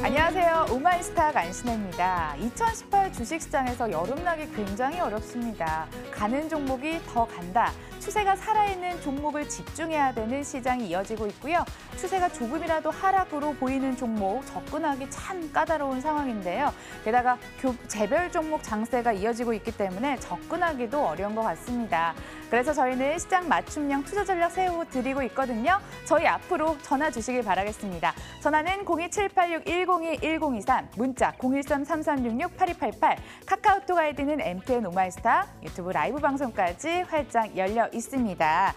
안녕하세요. 오마이스타 안신혜입니다. 2018 주식시장에서 여름나기 굉장히 어렵습니다. 가는 종목이 더 간다. 추세가 살아있는 종목을 집중해야 되는 시장이 이어지고 있고요. 추세가 조금이라도 하락으로 보이는 종목 접근하기 참 까다로운 상황인데요. 게다가 재별 종목 장세가 이어지고 있기 때문에 접근하기도 어려운 것 같습니다. 그래서 저희는 시장 맞춤형 투자 전략 세워드리고 있거든요. 저희 앞으로 전화 주시길 바라겠습니다. 전화는 02786-102-1023, 문자 013-3366-8288, 카카오톡 아이디는 MTN 오마이스타, 유튜브 라이브 방송까지 활짝 열려 있습니다.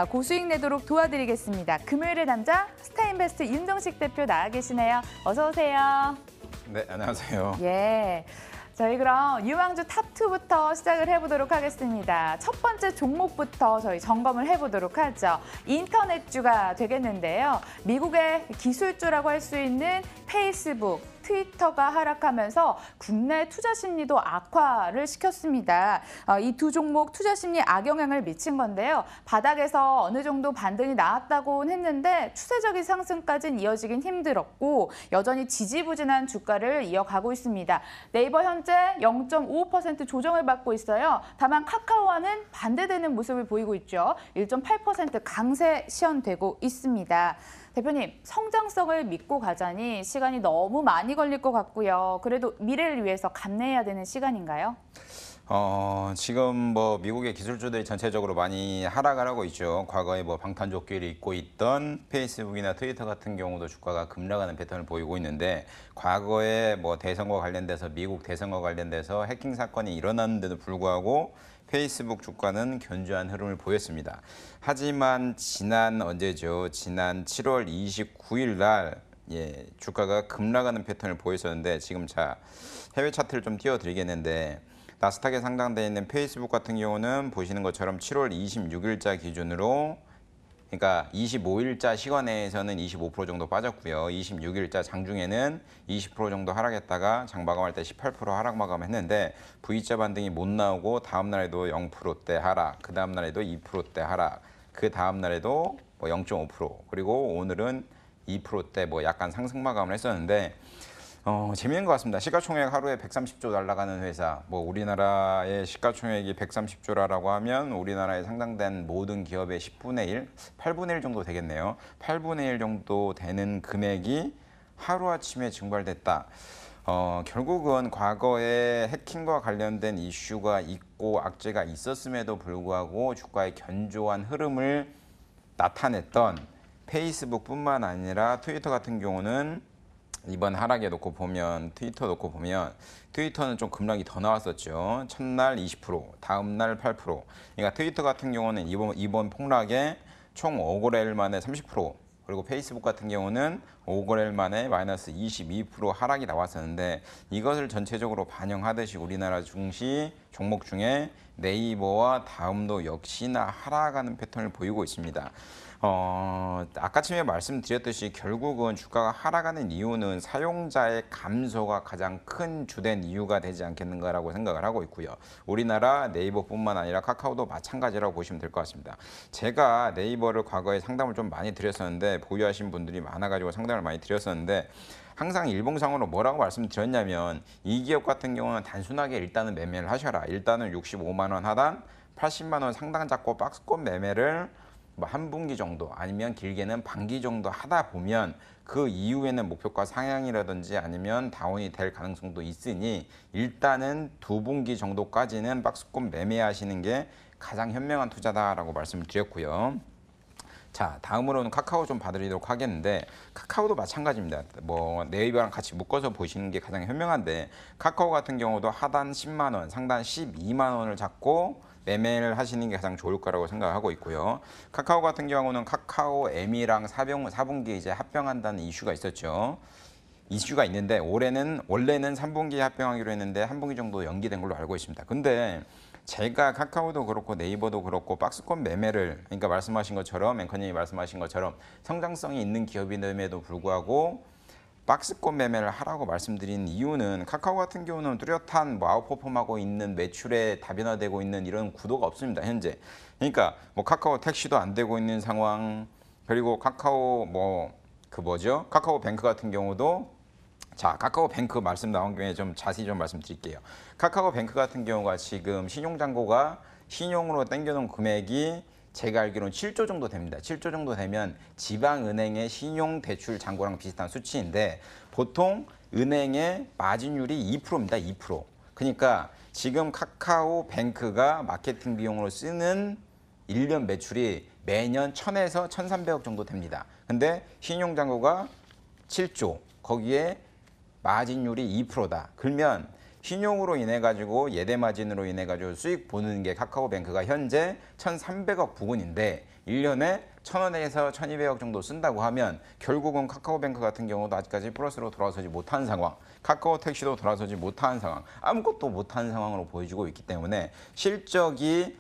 고수익 내도록 도와드리겠습니다. 금요일의 남자 스타인베스트 윤정식 대표 나와 계시네요. 어서 오세요. 네, 안녕하세요. 예. 저희 그럼 유망주 탑2부터 시작을 해보도록 하겠습니다. 첫 번째 종목부터 저희 점검을 해보도록 하죠. 인터넷주가 되겠는데요. 미국의 기술주라고 할 수 있는 페이스북, 트위터가 하락하면서 국내 투자 심리도 악화를 시켰습니다. 이 두 종목 투자 심리에 악영향을 미친 건데요. 바닥에서 어느 정도 반등이 나왔다고는 했는데 추세적인 상승까지는 이어지긴 힘들었고 여전히 지지부진한 주가를 이어가고 있습니다. 네이버 현재 0.55% 조정을 받고 있어요. 다만 카카오와는 반대되는 모습을 보이고 있죠. 1.8% 강세 시현되고 있습니다. 대표님, 성장성을 믿고 가자니 시간이 너무 많이 걸릴 것 같고요. 그래도 미래를 위해서 감내해야 되는 시간인가요? 지금 뭐 미국의 기술주들이 전체적으로 많이 하락을 하고 있죠. 과거에 뭐 방탄조끼를 입고 있던 페이스북이나 트위터 같은 경우도 주가가 급락하는 패턴을 보이고 있는데 과거에 뭐 대선과 관련돼서 미국 대선과 관련돼서 해킹 사건이 일어났는데도 불구하고 페이스북 주가는 견조한 흐름을 보였습니다. 하지만 지난 7월 29일 날 주가가 급락하는 패턴을 보였었는데 지금 해외 차트를 좀 띄워드리겠는데 나스닥에 상장되어 있는 페이스북 같은 경우는 보시는 것처럼 7월 26일자 기준으로 그러니까 25일자 시간에서는 25% 정도 빠졌고요. 26일자 장중에는 20% 정도 하락했다가 장 마감할 때 18% 하락 마감했는데 V자 반등이 못 나오고 다음 날에도 0%대 하락, 그 다음 날에도 2%대 하락, 그 다음 날에도 뭐 0.5% 그리고 오늘은 2%대 뭐 약간 상승 마감을 했었는데 재미있는 것 같습니다. 시가총액 하루에 130조 날아가는 회사, 뭐 우리나라의 시가총액이 130조라고 하면 우리나라에 상장된 모든 기업의 10분의 1, 8분의 1 정도 되겠네요. 8분의 1 정도 되는 금액이 하루아침에 증발됐다. 결국은 과거에 해킹과 관련된 이슈가 있고 악재가 있었음에도 불구하고 주가의 견조한 흐름을 나타냈던 페이스북뿐만 아니라 트위터 같은 경우는 이번 하락에 놓고 보면 트위터 놓고 보면 트위터는 좀 급락이 더 나왔었죠. 첫날 20%, 다음 날 8%. 그러니까 트위터 같은 경우는 이번 폭락에 총 5거래일 만에 30%, 그리고 페이스북 같은 경우는 5거래일 만에 마이너스 22% 하락이 나왔었는데 이것을 전체적으로 반영하듯이 우리나라 증시 종목 중에 네이버와 다음도 역시나 하락하는 패턴을 보이고 있습니다. 아까쯤에 말씀드렸듯이 결국은 주가가 하락하는 이유는 사용자의 감소가 가장 큰 주된 이유가 되지 않겠는가라고 생각을 하고 있고요. 우리나라 네이버뿐만 아니라 카카오도 마찬가지라고 보시면 될 것 같습니다. 제가 네이버를 과거에 상담을 좀 많이 드렸었는데 보유하신 분들이 많아가지고 상담을 많이 드렸었는데 항상 일봉상으로 뭐라고 말씀드렸냐면 이 기업 같은 경우는 단순하게 일단은 매매를 하셔라. 일단은 65만 원 하단 80만 원 상당 잡고 박스권 매매를 뭐 한 분기 정도 아니면 길게는 반기 정도 하다 보면 그 이후에는 목표가 상향이라든지 아니면 다운이 될 가능성도 있으니 일단은 두 분기 정도까지는 박스권 매매하시는 게 가장 현명한 투자다라고 말씀을 드렸고요. 자, 다음으로는 카카오 좀 봐드리도록 하겠는데 카카오도 마찬가지입니다. 뭐 네이버랑 같이 묶어서 보시는 게 가장 현명한데 카카오 같은 경우도 하단 10만 원, 상단 12만 원을 잡고 매매를 하시는 게 가장 좋을 거라고 생각하고 있고요. 카카오 같은 경우는 카카오 M이랑 4분기 이제 합병한다는 이슈가 있었죠. 이슈가 있는데 원래는 3분기에 합병하기로 했는데 한 분기 정도 연기된 걸로 알고 있습니다. 근데 제가 카카오도 그렇고 네이버도 그렇고 박스권 매매를 그러니까 말씀하신 것처럼 앵커님이 말씀하신 것처럼 성장성이 있는 기업임에도 불구하고 박스권 매매를 하라고 말씀드린 이유는 카카오 같은 경우는 뚜렷한 뭐 아웃퍼폼하고 있는 매출에 다변화되고 있는 이런 구도가 없습니다. 현재. 그러니까 뭐 카카오 택시도 안 되고 있는 상황, 그리고 카카오 카카오 뱅크 같은 경우도 자, 카카오뱅크 말씀 나온 김에 좀 자세히 좀 말씀드릴게요. 카카오뱅크 같은 경우가 지금 신용잔고가 신용으로 땡겨놓은 금액이 제가 알기로는 7조 정도 됩니다. 7조 정도 되면 지방은행의 신용대출 잔고랑 비슷한 수치인데 보통 은행의 마진율이 2%입니다. 2%. 그러니까 지금 카카오뱅크가 마케팅 비용으로 쓰는 1년 매출이 매년 1,000에서 1,300억 정도 됩니다. 근데 신용잔고가 7조, 거기에 마진율이 2%다. 그러면 신용으로 인해 가지고 예대 마진으로 인해 가지고 수익 보는 게 카카오뱅크가 현재 1,300억 부근인데 1년에 1,000원에서 1,200억 정도 쓴다고 하면 결국은 카카오뱅크 같은 경우도 아직까지 플러스로 돌아서지 못한 상황, 카카오택시도 돌아서지 못한 상황, 아무것도 못한 상황으로 보여지고 있기 때문에 실적이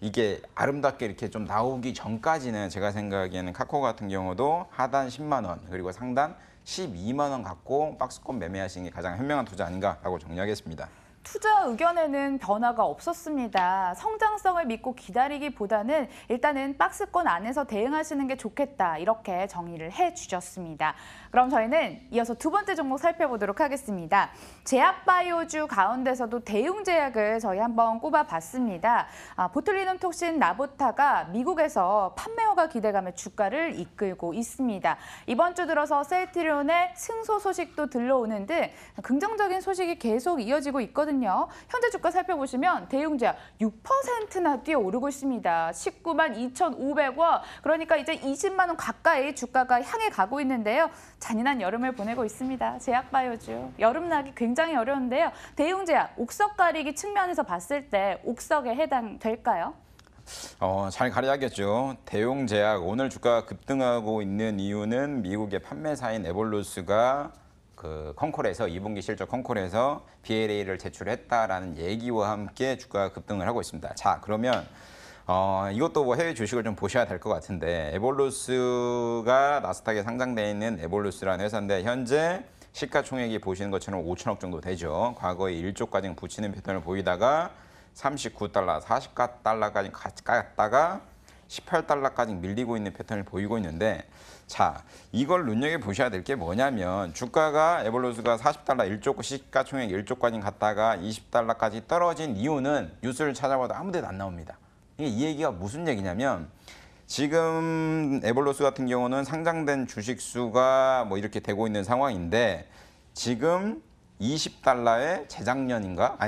이게 아름답게 이렇게 좀 나오기 전까지는 제가 생각하기에는 카카오 같은 경우도 하단 10만 원 그리고 상단 12만 원 갖고 박스권 매매하시는 게 가장 현명한 투자 아닌가라고 정리하겠습니다. 투자 의견에는 변화가 없었습니다. 성장성을 믿고 기다리기보다는 일단은 박스권 안에서 대응하시는 게 좋겠다. 이렇게 정의를 해주셨습니다. 그럼 저희는 이어서 두 번째 종목 살펴보도록 하겠습니다. 제약바이오주 가운데서도 대웅제약을 저희 한번 꼽아봤습니다. 보툴리눔 톡신 나보타가 미국에서 판매허가 기대감에 주가를 이끌고 있습니다. 이번 주 들어서 셀트리온의 승소 소식도 들려오는 등 긍정적인 소식이 계속 이어지고 있거든요. 현재 주가 살펴보시면 대웅제약 6%나 뛰어오르고 있습니다. 19만 2,500원. 그러니까 이제 20만 원 가까이 주가가 향해 가고 있는데요. 잔인한 여름을 보내고 있습니다. 제약바이오주. 여름 나기 굉장히 어려운데요. 대웅제약 옥석 가리기 측면에서 봤을 때 옥석에 해당될까요? 잘 가려야겠죠. 대웅제약 오늘 주가가 급등하고 있는 이유는 미국의 판매사인 에볼루스가 컨콜에서 2분기 실적 컨콜에서 BLA를 제출했다라는 얘기와 함께 주가가 급등을 하고 있습니다. 자, 그러면 이것도 뭐 해외 주식을 좀 보셔야 될 것 같은데 에볼루스가 나스닥에 상장되어 있는 에볼루스라는 회사인데 현재 시가총액이 보시는 것처럼 5천억 정도 되죠. 과거에 1조까지 붙이는 패턴을 보이다가 39달러, 40달러까지 갔다가 18달러까지 밀리고 있는 패턴을 보이고 있는데 자, 이걸 눈여겨보셔야 될 게 뭐냐면 주가가 에볼루스가 40달러 1조 시가총액 1조까지 갔다가 20달러까지 떨어진 이유는 뉴스를 찾아봐도 아무 데도 안 나옵니다. 이 얘기가 무슨 얘기냐면 지금 에볼루스 같은 경우는 상장된 주식 수가 뭐 이렇게 되고 있는 상황인데 지금 20달러에 재작년인가?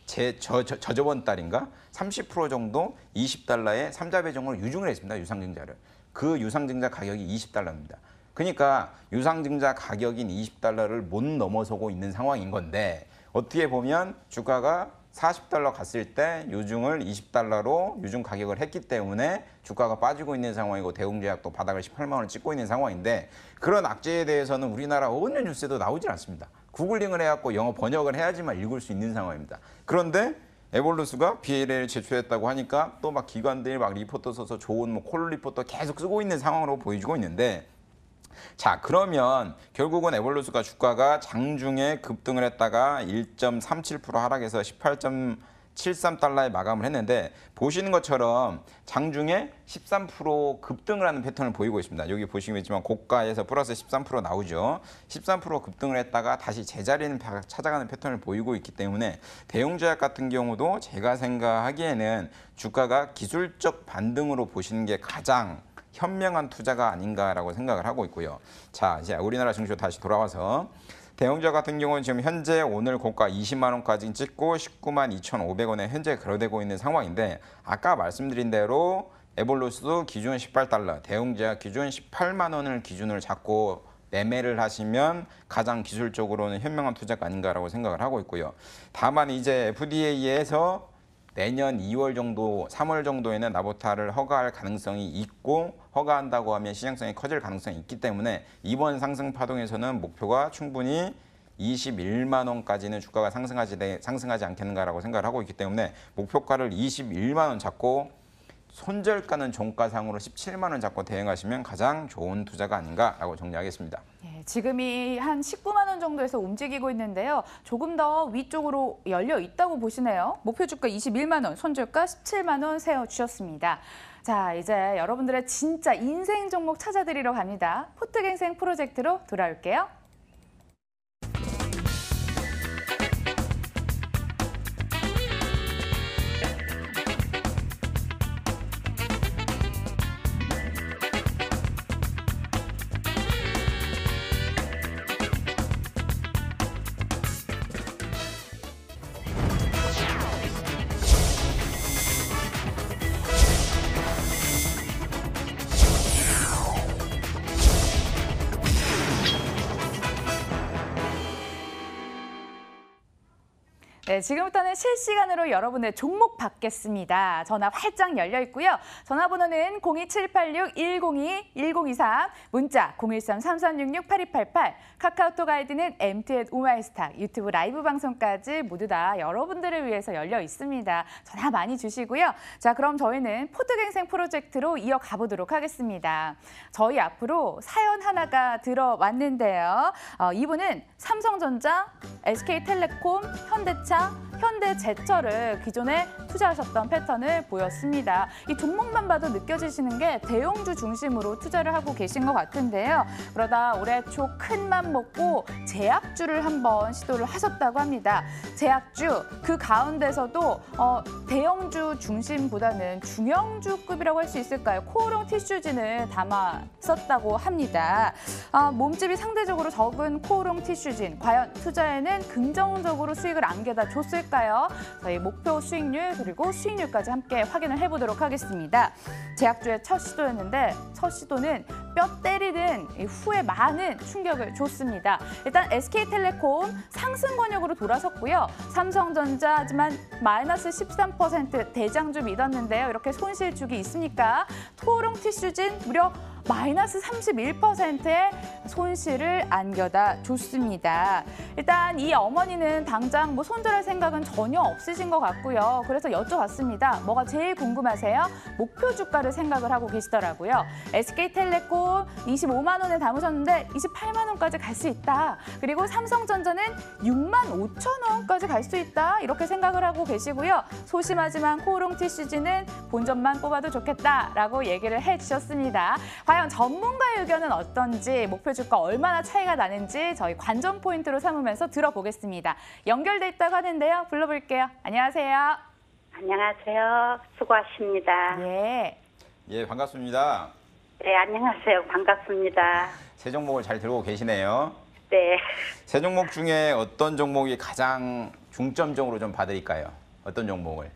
저저번 달인가? 30% 정도 20달러에 삼자 배정으로 유증을 했습니다. 유상증자를. 그 유상증자 가격이 20달러입니다. 그러니까 유상증자 가격인 20달러를 못 넘어서고 있는 상황인 건데 어떻게 보면 주가가 40달러 갔을 때 유증을 20달러로 유증 가격을 했기 때문에 주가가 빠지고 있는 상황이고 대웅제약도 바닥을 18만 원을 찍고 있는 상황인데 그런 악재에 대해서는 우리나라 어느 뉴스에도 나오질 않습니다. 구글링을 해갖고 영어 번역을 해야지만 읽을 수 있는 상황입니다. 그런데 에볼루스가 BLA를 제출했다고 하니까 또 막 기관들이 막 리포터 써서 좋은 뭐 콜 리포터 계속 쓰고 있는 상황으로 보여지고 있는데 자, 그러면 결국은 에볼루스가 주가가 장중에 급등을 했다가 1.37% 하락해서 18.73달러에 마감을 했는데 보시는 것처럼 장중에 13% 급등을 하는 패턴을 보이고 있습니다. 여기 보시겠지만 고가에서 플러스 13% 나오죠. 13% 급등을 했다가 다시 제자리는 찾아가는 패턴을 보이고 있기 때문에 대웅제약 같은 경우도 제가 생각하기에는 주가가 기술적 반등으로 보시는 게 가장 현명한 투자가 아닌가라고 생각을 하고 있고요. 자, 이제 우리나라 증시 다시 돌아와서 대웅제약 같은 경우는 지금 현재 오늘 고가 20만 원까지 찍고 19만 2,500원에 현재 거래되고 있는 상황인데 아까 말씀드린 대로 에볼루스도 기준 18달러, 대웅제약 기준 18만 원을 기준을 잡고 매매를 하시면 가장 기술적으로는 현명한 투자가 아닌가라고 생각을 하고 있고요. 다만 이제 FDA에서 내년 2월 정도, 3월 정도에는 나보타를 허가할 가능성이 있고 허가한다고 하면 시장성이 커질 가능성이 있기 때문에 이번 상승 파동에서는 목표가 충분히 21만 원까지는 주가가 상승하지 않겠는가라고 생각을 하고 있기 때문에 목표가를 21만 원 잡고 손절가는 종가상으로 17만 원 잡고 대응하시면 가장 좋은 투자가 아닌가라고 정리하겠습니다. 지금이 한 19만 원 정도에서 움직이고 있는데요. 조금 더 위쪽으로 열려 있다고 보시네요. 목표 주가 21만 원, 손절가 17만 원 세워주셨습니다. 자, 이제 여러분들의 진짜 인생 종목 찾아드리러 갑니다. 포트갱생 프로젝트로 돌아올게요. 네, 지금부터는 실시간으로 여러분의 종목 받겠습니다. 전화 활짝 열려 있고요. 전화번호는 02786-102-1023, 문자 013-3366-8288, 카카오톡 아이디는 MT@ 오마이스타, 유튜브 라이브 방송까지 모두 다 여러분들을 위해서 열려 있습니다. 전화 많이 주시고요. 자, 그럼 저희는 포드갱생 프로젝트로 이어가 보도록 하겠습니다. 저희 앞으로 사연 하나가 들어왔는데요. 이분은 삼성전자, SK텔레콤, 현대차, 현대제철을 기존에 투자하셨던 패턴을 보였습니다. 이 종목만 봐도 느껴지시는 게 대형주 중심으로 투자를 하고 계신 것 같은데요. 그러다 올해 초 큰 맘 먹고 제약주를 한번 시도를 하셨다고 합니다. 제약주, 그 가운데서도 대형주 중심보다는 중형주급이라고 할 수 있을까요? 코오롱 티슈진을 담았었다고 합니다. 몸집이 상대적으로 적은 코오롱 티슈진, 과연 투자에는 긍정적으로 수익을 안겨다 줬을까요? 저희 목표 수익률 그리고 수익률까지 함께 확인을 해보도록 하겠습니다. 제약주의 첫 시도였는데 첫 시도는 뼈 때리는 후에 많은 충격을 줬습니다. 일단 SK텔레콤 상승 권역으로 돌아섰고요. 삼성전자 하지만 마이너스 13% 대장주 믿었는데요. 이렇게 손실축이 있으니까 코오롱 티슈진 무려 마이너스 31%의 손실을 안겨다 줬습니다. 일단 이 어머니는 당장 뭐 손절할 생각은 전혀 없으신 것 같고요. 그래서 여쭤봤습니다. 뭐가 제일 궁금하세요? 목표 주가를 생각을 하고 계시더라고요. SK텔레콤 25만 원에 담으셨는데 28만 원까지 갈 수 있다. 그리고 삼성전자는 6만 5천 원까지 갈 수 있다. 이렇게 생각을 하고 계시고요. 소심하지만 코오롱 티슈진은 본전만 뽑아도 좋겠다라고 얘기를 해주셨습니다. 과연 전문가의 의견은 어떤지, 목표 주가 얼마나 차이가 나는지 저희 관전 포인트로 삼으면서 들어보겠습니다. 연결돼 있다고 하는데요. 불러볼게요. 안녕하세요. 안녕하세요. 수고하십니다. 예. 예, 반갑습니다. 네, 안녕하세요. 반갑습니다. 새 종목을 잘 들고 계시네요. 네. 새 종목 중에 어떤 종목이 가장 중점적으로 좀 봐드릴까요? 어떤 종목을?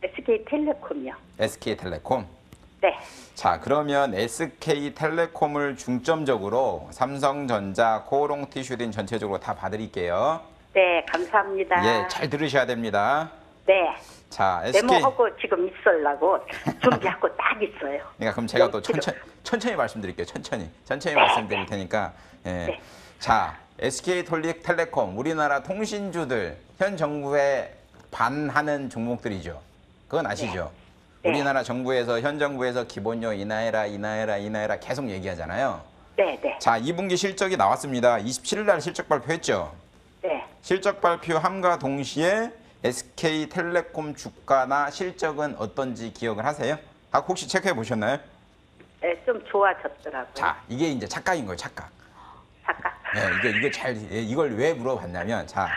SK텔레콤이요. SK텔레콤. 네. 자, 그러면 SK텔레콤을 중점적으로 삼성전자, 코오롱 티슈딘 전체적으로 다 봐드릴게요. 네, 감사합니다. 예, 잘 들으셔야 됩니다. 네. 자, SK. 메모하고 지금 있으려고 준비하고 딱 있어요. 그러니까 그럼 제가 또 네, 천천히 말씀드릴게요. 천천히 네, 말씀드릴 네. 테니까. 예. 네. 자, SK텔레콤 우리나라 통신주들 현 정부에 반하는 종목들이죠. 그건 아시죠? 네. 우리나라 정부에서 현 정부에서 기본료 인하해라 계속 얘기하잖아요. 네, 네. 자, 2분기 실적이 나왔습니다. 27일 날 실적 발표했죠. 네. 실적 발표함과 동시에 SK텔레콤 주가나 실적은 어떤지 기억을 하세요? 혹시 체크해 보셨나요? 네, 좀 좋아졌더라고요. 자, 이게 이제 착각인 거예요, 착각. 잠깐. 이걸 왜 물어봤냐면, 자,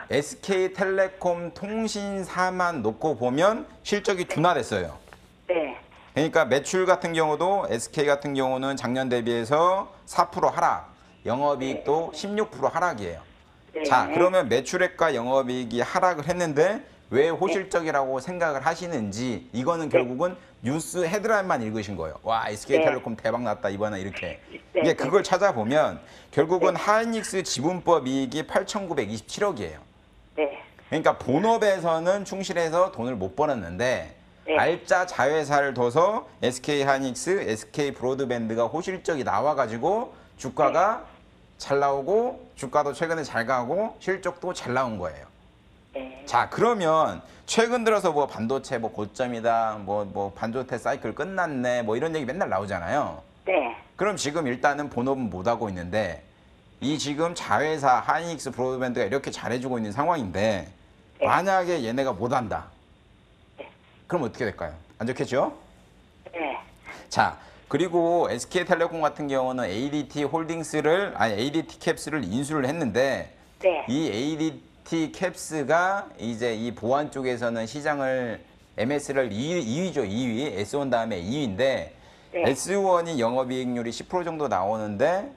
SK텔레콤 통신사만 놓고 보면 실적이 둔화됐어요. 네. 그러니까 매출 같은 경우도 SK 같은 경우는 작년 대비해서 4% 하락, 영업이익도 16% 하락이에요. 네. 자, 그러면 매출액과 영업이익이 하락을 했는데 왜 호실적이라고 생각을 하시는지, 이거는 결국은 뉴스 헤드라인만 읽으신 거예요. 와, SK텔레콤 대박 났다 이번에 이렇게. 네. 이게 그걸 찾아보면 결국은 하이닉스 지분법 이익이 8,927억이에요. 네. 그러니까 본업에서는 충실해서 돈을 못 벌었는데 네. 알짜 자회사를 둬서 SK 하이닉스, SK 브로드밴드가 호실적이 나와가지고 주가가 잘 나오고, 주가도 최근에 잘 가고 실적도 잘 나온 거예요. 네. 자, 그러면 최근 들어서 뭐 반도체 뭐 고점이다, 뭐 반도체 사이클 끝났네, 뭐 이런 얘기 맨날 나오잖아요. 네. 그럼 지금 일단은 본업은 못 하고 있는데, 이 지금 자회사 하이닉스 브로드밴드가 이렇게 잘해주고 있는 상황인데, 네. 만약에 얘네가 못 한다, 네. 그럼 어떻게 될까요? 안 좋겠죠? 네. 자, 그리고 SK텔레콤 같은 경우는 ADT 캡스를 인수를 했는데, 네. 이 ADT 캡스가 이제 이 보안 쪽에서는 시장을 MS를 2위죠, 2위. S1 다음에 2위인데, 네. S1이 영업이익률이 10% 정도 나오는데,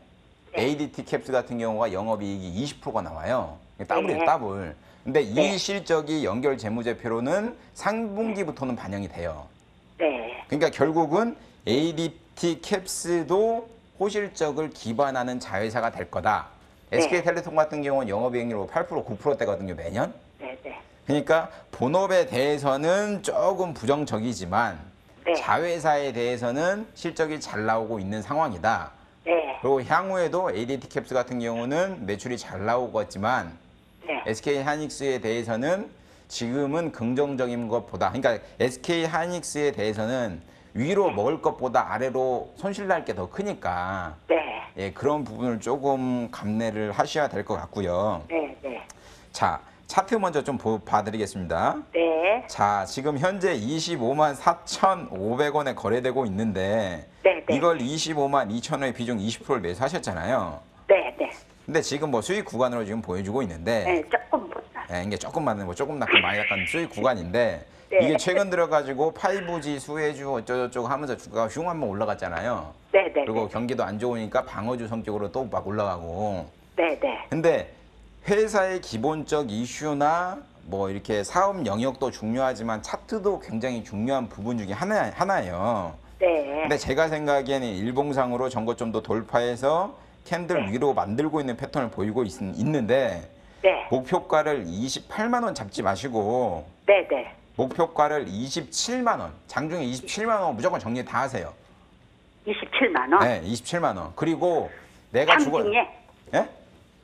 네. ADT 캡스 같은 경우가 영업이익이 20%가 나와요. 더블이에요, 네. 더블. 근데 이 네. 실적이 연결 재무제표로는 상분기부터는 반영이 돼요. 네. 그러니까 결국은 ADT 캡스도 호실적을 기반하는 자회사가 될 거다. SK텔레콤 같은 경우는 영업이익률 8% 9%대거든요, 매년. 네, 네. 그러니까 본업에 대해서는 조금 부정적이지만 네. 자회사에 대해서는 실적이 잘 나오고 있는 상황이다. 네. 그리고 향후에도 ADT캡스 같은 경우는 매출이 잘 나오겠지만 네. SK하이닉스에 대해서는 지금은 긍정적인 것보다, 그러니까 SK하이닉스에 대해서는 위로 먹을 것보다 아래로 손실 날 게 더 크니까 네. 예, 그런 부분을 조금 감내를 하셔야 될 것 같고요. 네. 네. 자, 차트 먼저 좀 봐드리겠습니다. 네. 자, 지금 현재 25만 4,500원에 거래되고 있는데 네, 네. 이걸 25만 2천원의 비중 20%를 매수하셨잖아요. 네. 네. 근데 지금 뭐 수익 구간으로 지금 보여주고 있는데 네. 조금 못나. 예, 이게 조금만 뭐 조금 낮고 많이 약간 수익 구간인데 네. 이게 최근 들어가지고 5G 수혜주 어쩌고저쩌고 하면서 주가가 흉 한번 올라갔잖아요. 네. 네. 그리고 경기도 안 좋으니까 방어주 성격으로 또 막 올라가고. 네. 네. 근데 회사의 기본적 이슈나 뭐 이렇게 사업 영역도 중요하지만 차트도 굉장히 중요한 부분 중에 하나예요. 네. 근데 제가 생각에는 일봉상으로 전고점도 돌파해서 캔들 위로 만들고 있는 패턴을 보이고 있는데 네. 목표가를 28만 원 잡지 마시고 네. 네. 목표가를 27만 원, 장중에 27만 원 무조건 정리 다 하세요. 27만 원. 네, 27만 원. 그리고 내가 장중에. 예?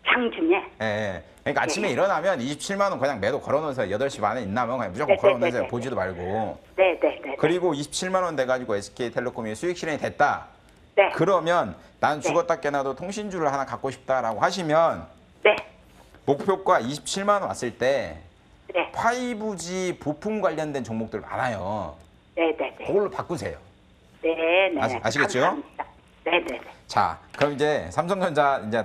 장중에. 예, 예. 그러니까 아침에 일어나면 27만 원 그냥 매도 걸어놓으세요. 8시 반에 있나면 그냥 무조건 네, 걸어놓으세요. 네, 네, 보지도 말고. 네. 네. 네. 그리고 27만 원 돼가지고 SK텔레콤이 수익 실현이 됐다. 네. 그러면 난 죽었다 깨나도 통신주를 하나 갖고 싶다라고 하시면 네. 목표가 27만 원 왔을 때 네. 5G 부품 관련된 종목들 많아요. 네. 네. 네. 그걸로 바꾸세요. 네. 네. 아시겠죠? 감사합니다. 네. 네. 네. 자, 그럼 이제 삼성전자 이제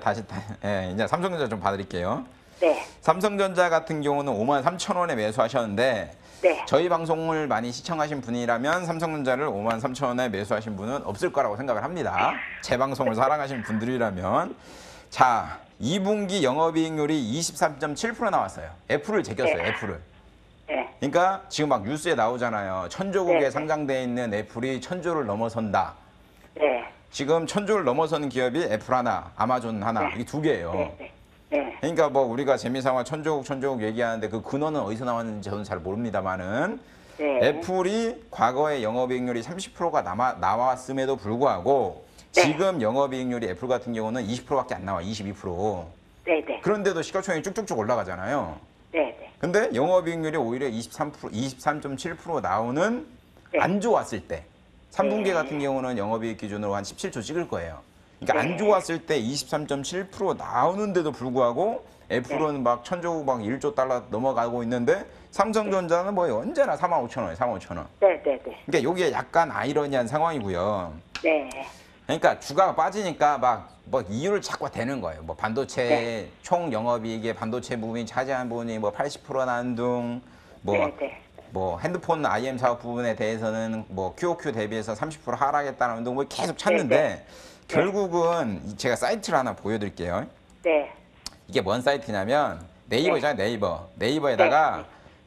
이제 삼성전자 좀 봐드릴게요. 네. 삼성전자 같은 경우는 5만 3천 원에 매수하셨는데 네. 저희 방송을 많이 시청하신 분이라면 삼성전자를 5만 3천 원에 매수하신 분은 없을 거라고 생각을 합니다. 제 방송을 사랑하시는 분들이라면. 자, 2분기 영업이익률이 23.7% 나왔어요. 애플을 제꼈어요. 네. 애플을. 네. 그러니까 지금 막 뉴스에 나오잖아요. 천조국에 네. 상장되어 있는 애플이 천조를 넘어선다. 네. 지금 천조를 넘어서는 기업이 애플 하나, 아마존 하나, 네. 이 두 개예요. 네. 네. 그러니까 뭐 우리가 재미삼아 천조국 얘기하는데 그 근원은 어디서 나왔는지 저는 잘 모릅니다만은 네. 애플이 과거에 영업이익률이 30%가 나왔음에도 불구하고 네. 지금 영업이익률이 애플 같은 경우는 20%밖에 안 나와, 22%. 네. 네. 그런데도 시가총액이 쭉쭉쭉 올라가잖아요. 네. 네. 근데 영업이익률이 오히려 23.7% 나오는 네. 안 좋았을 때 3분기 네. 같은 경우는 영업이익 기준으로 한 17조 찍을 거예요. 그러니까 네. 안 좋았을 때 23.7% 나오는데도 불구하고 애플은 막 천조 막 1조 달러 넘어가고 있는데 삼성전자는 뭐 언제나 4만 5천 원이에요. 4만 5천 원. 네. 네. 네. 그러니까 이게 약간 아이러니한 상황이고요. 네. 그러니까 주가가 빠지니까 막 뭐 이유를 찾고 대는 거예요. 뭐 반도체 네. 총 영업이익의 반도체 부분이 차지한 부분이 뭐 80% 난둥, 뭐 네. 네. 뭐 핸드폰 IM 사업 부분에 대해서는 뭐 QOQ 대비해서 30% 하락했다는 운동을 계속 찾는데 네. 결국은 제가 사이트를 하나 보여드릴게요. 네. 이게 뭔 사이트냐면 네이버잖아요. 네이버에다가 네.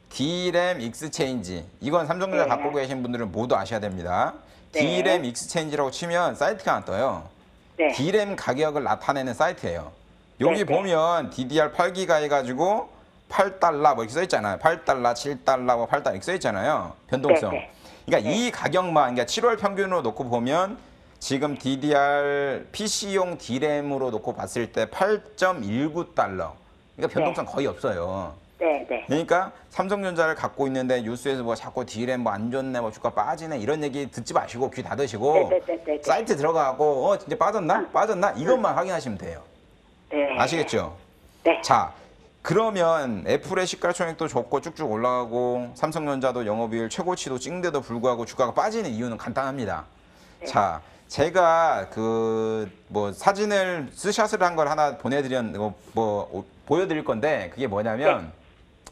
D램 익스체인지, 이건 삼성전자 네. 갖고 계신 분들은 모두 아셔야 됩니다. 네. D램 익스체인지라고 치면 사이트가 하나 떠요. 네. D램 가격을 나타내는 사이트예요. 여기 네, 네. 보면 DDR 8기가 해가지고 8달러 뭐 이렇게 써 있잖아요. 8달러, 7달러, 뭐 8달러 이렇게 써 있잖아요. 변동성. 네, 네. 그러니까 네. 이 가격만, 그러니까 7월 평균으로 놓고 보면 지금 DDR PC용 D램으로 놓고 봤을 때 8.19달러. 그러니까 변동성 거의 없어요. 네. 네. 그러니까 삼성전자를 갖고 있는데 뉴스에서 뭐 자꾸 D램 뭐 안 좋네, 뭐 주가 빠지네 이런 얘기 듣지 마시고 귀 닫으시고 네. 사이트 들어가고 진짜 빠졌나 이것만 확인하시면 돼요. 네. 아시겠죠? 네. 자, 그러면 애플의 시가총액도 좋고 쭉쭉 올라가고 삼성전자도 영업이익 최고치도 찍는데도 불구하고 주가가 빠지는 이유는 간단합니다. 네. 자, 제가 그 뭐 사진을 스샷을 한 걸 하나 보여드릴 건데 그게 뭐냐면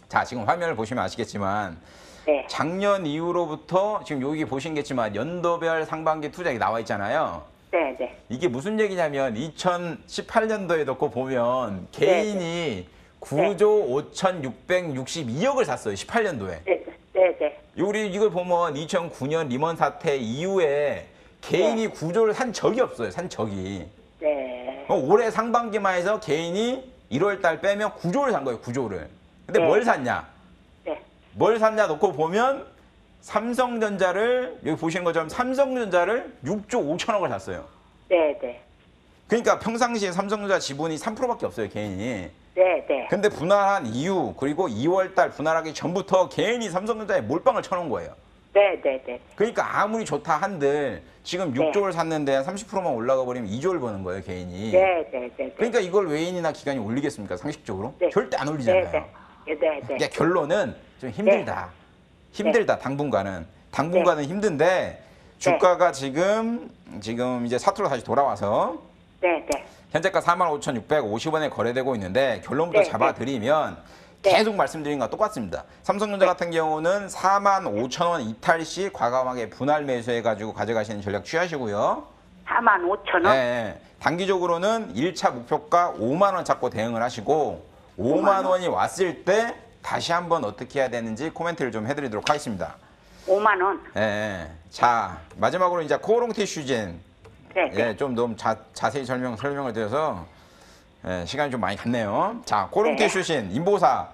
자, 지금 화면을 보시면 아시겠지만 네. 작년 이후로부터 지금 여기 보시겠지만 연도별 상반기 투자액이 나와 있잖아요. 네. 네. 이게 무슨 얘기냐면 2018년도에 놓고 보면 개인이 9조 5,662억을 샀어요. 18년도에. 네. 네. 네. 우리 이걸 보면 2009년 리먼 사태 이후에 개인이 9조를 산 적이 없어요. 산 적이. 네. 올해 상반기만 해서 개인이 1월 달 빼면 9조를 산 거예요. 9조를. 근데 네. 뭘 샀냐? 네. 뭘 샀냐 놓고 보면 삼성전자를 여기 보시는 것처럼 삼성전자를 6조 5천억을 샀어요. 네, 네. 그러니까 평상시에 삼성전자 지분이 3%밖에 없어요, 개인이. 네, 네. 근데 분할한 이후 그리고 2월 달 분할하기 전부터 개인이 삼성전자에 몰빵을 쳐놓은 거예요. 네, 네, 네. 그러니까 아무리 좋다 한들 지금 네. 6조를 샀는데 30%만 올라가 버리면 2조를 버는 거예요, 개인이. 네, 네, 네. 그러니까 이걸 외인이나 기관이 올리겠습니까, 상식적으로? 네. 절대 안 올리잖아요. 네, 네. 네, 네. 그러니까 결론은 좀 힘들다. 힘들다, 당분간은. 당분간은 힘든데 주가가 지금 이제 사투로 다시 돌아와서 네, 네. 현재가 45,650원에 거래되고 있는데 결론부터 네, 잡아드리면 네. 계속 말씀드린 거와 똑같습니다. 삼성전자 같은 경우는 45,000원 이탈 시 과감하게 분할 매수해가지고 가져가시는 전략 취하시고요. 45,000원? 네, 단기적으로는 1차 목표가 5만 원 잡고 대응을 하시고 5만 원이 왔을 때 다시 한번 어떻게 해야 되는지 코멘트를 좀 해드리도록 하겠습니다. 5만 원. 네, 자 마지막으로 이제 코오롱 티슈진 네, 네. 예, 좀 너무 자세히 설명을 드려서 시간이 좀 많이 갔네요. 자, 코오롱 네. 티슈진 인보사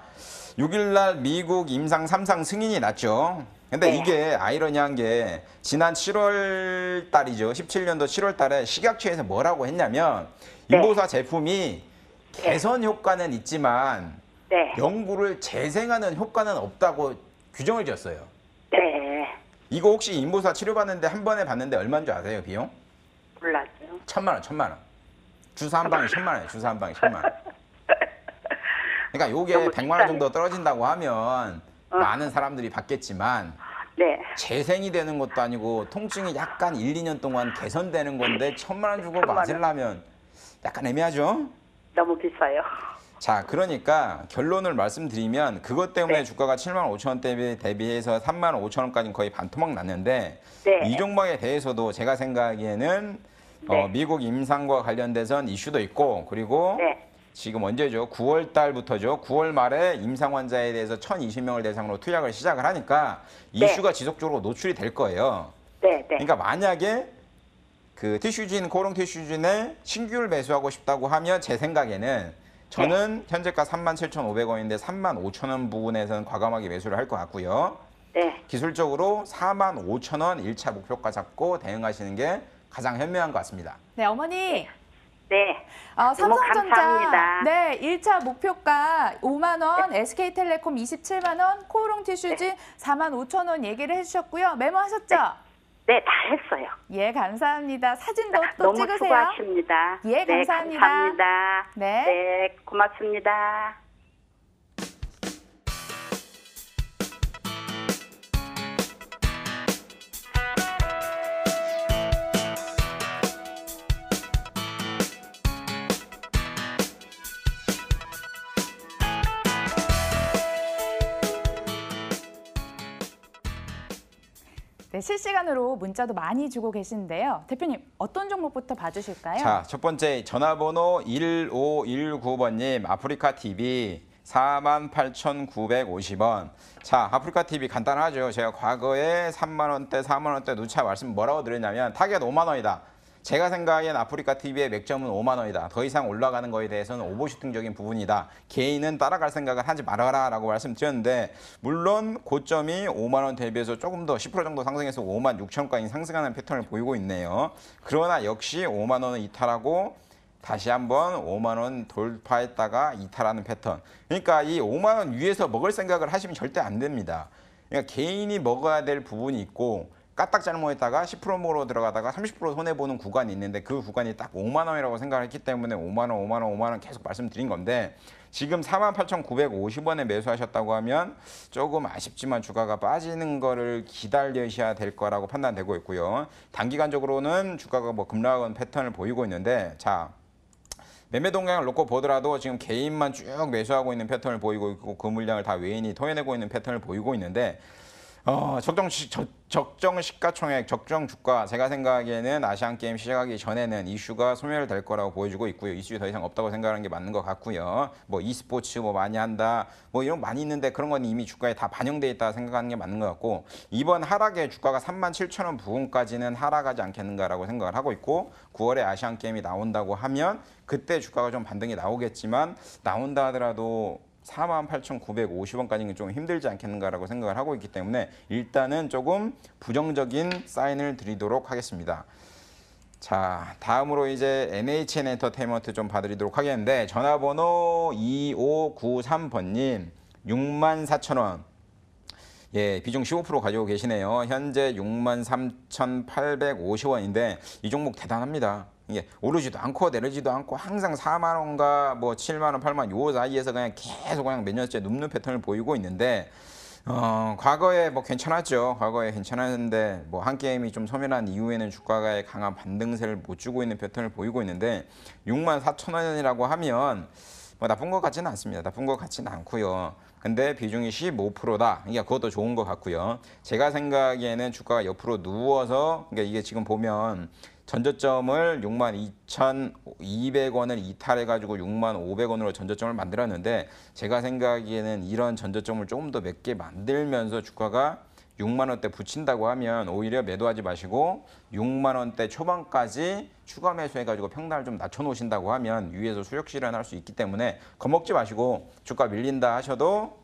6일날 미국 임상 3상 승인이 났죠. 근데 네. 이게 아이러니한 게 지난 7월 달이죠. 17년도 7월 달에 식약처에서 뭐라고 했냐면 네. 인보사 제품이 개선 효과는 있지만 네. 연구를 재생하는 효과는 없다고 규정을 지었어요. 네. 이거 혹시 인보사 치료받는데 한 번에 받는데 얼마인 줄 아세요, 비용? 몰랐죠. 1,000만 원. 주사 한 방에 1,000만 원이에요. 주사 한 방에 1,000만 원. 그러니까 요게 너무 100만 원 정도 떨어진다고 하면 많은 사람들이 받겠지만 네. 재생이 되는 것도 아니고 통증이 약간 1, 2년 동안 개선되는 건데 1,000만 원 주고 1,000만 원. 맞으려면 약간 애매하죠? 너무 비싸요. 자, 그러니까 결론을 말씀드리면 그것 때문에 네. 주가가 7만 5천 원 대비해서 3만 5천 원까지 거의 반토막 났는데 네. 이 종목에 대해서도 제가 생각하기에는 네. 미국 임상과 관련돼선 이슈도 있고 그리고 네. 지금 언제죠? 9월 달부터죠. 9월 말에 임상 환자에 대해서 1,020명을 대상으로 투약을 시작을 하니까 네. 이슈가 지속적으로 노출이 될 거예요. 네, 네. 그러니까 만약에 그 티슈진, 코오롱 티슈진에 신규를 매수하고 싶다고 하면 제 생각에는 저는 현재가 37,500원인데 35,000원 부분에서는 과감하게 매수를 할 것 같고요. 네. 기술적으로 45,000원 1차 목표가 잡고 대응하시는 게 가장 현명한 것 같습니다. 네, 어머니. 네. 삼성전자 감사합니다. 네, 1차 목표가 5만 원, SK텔레콤 27만 원, 코오롱 티슈진 45,000원 얘기를 해 주셨고요. 메모하셨죠? 네, 다 했어요. 예, 감사합니다. 사진도 또 너무 찍으세요. 수고하십니다. 예, 네, 감사합니다. 감사합니다. 네. 네, 고맙습니다. 네, 실시간으로 문자도 많이 주고 계신데요. 대표님, 어떤 종목부터 봐주실까요? 자, 첫 번째 전화번호 1519번님 아프리카 TV 48,950원. 자, 아프리카 TV 간단하죠. 제가 과거에 3만 원대, 4만 원대 누차 말씀 뭐라고 드렸냐면 타겟 5만 원이다. 제가 생각엔 아프리카 TV의 맥점은 5만 원이다. 더 이상 올라가는 거에 대해서는 오버슈팅적인 부분이다. 개인은 따라갈 생각을 하지 말아라 라고 말씀드렸는데 물론 고점이 5만 원 대비해서 조금 더 10% 정도 상승해서 5만 6천 원까지 상승하는 패턴을 보이고 있네요. 그러나 역시 5만 원을 이탈하고 다시 한번 5만 원 돌파했다가 이탈하는 패턴. 그러니까 이 5만 원 위에서 먹을 생각을 하시면 절대 안 됩니다. 그러니까 개인이 먹어야 될 부분이 있고 까딱 잘못했다가 10% 먹으러 들어가다가 30% 손해보는 구간이 있는데 그 구간이 딱 5만 원이라고 생각을 했기 때문에 5만 원, 5만 원, 5만 원 계속 말씀드린 건데 지금 48,950원에 매수하셨다고 하면 조금 아쉽지만 주가가 빠지는 거를 기다리셔야 될 거라고 판단되고 있고요. 단기간적으로는 주가가 뭐 급락한 패턴을 보이고 있는데 자, 매매 동향을 놓고 보더라도 지금 개인만 쭉 매수하고 있는 패턴을 보이고 있고 그 물량을 다 외인이 토해내고 있는 패턴을 보이고 있는데 적정 시가총액, 적정 주가, 제가 생각에는 아시안 게임 시작하기 전에는 이슈가 소멸될 거라고 보여주고 있고요. 이슈 더 이상 없다고 생각하는 게 맞는 것 같고요. 뭐 e스포츠 뭐 많이 한다, 뭐 이런 거 많이 있는데 그런 건 이미 주가에 다 반영돼 있다 생각하는 게 맞는 것 같고, 이번 하락의 주가가 37,000원 부근까지는 하락하지 않겠는가라고 생각을 하고 있고, 9월에 아시안 게임이 나온다고 하면 그때 주가가 좀 반등이 나오겠지만, 나온다 하더라도 48,950원까지는 좀 힘들지 않겠는가라고 생각을 하고 있기 때문에 일단은 조금 부정적인 사인을 드리도록 하겠습니다. 자, 다음으로 이제 NHN 엔터테인먼트 좀 봐드리도록 하겠는데, 전화번호 2593번님 64,000원. 예, 비중 15% 가지고 계시네요. 현재 63,850원인데 이 종목 대단합니다. 이게 오르지도 않고 내리지도 않고 항상 4만 원과 뭐 7만 원, 8만 원 요 사이에서 그냥 계속 그냥 몇 년째 눕는 패턴을 보이고 있는데, 과거에 뭐 괜찮았죠. 과거에 괜찮았는데 뭐 한 게임이 좀 소멸한 이후에는 주가가 강한 반등세를 못 주고 있는 패턴을 보이고 있는데, 64,000원이라고 하면 뭐 나쁜 것 같지는 않습니다. 나쁜 것 같지는 않고요. 근데 비중이 15%다. 그러니까 그것도 좋은 것 같고요. 제가 생각에는 주가가 옆으로 누워서, 그러니까 이게 지금 보면 전저점을 62,200원을 이탈해가지고 65,500원으로 전저점을 만들었는데, 제가 생각에는 이런 전저점을 조금 더 몇 개 만들면서 주가가 6만 원대 붙인다고 하면 오히려 매도하지 마시고 6만 원대 초반까지 추가 매수해가지고 평단을 좀 낮춰놓으신다고 하면 위에서 수력 실현할 수 있기 때문에 겁먹지 마시고, 주가 밀린다 해도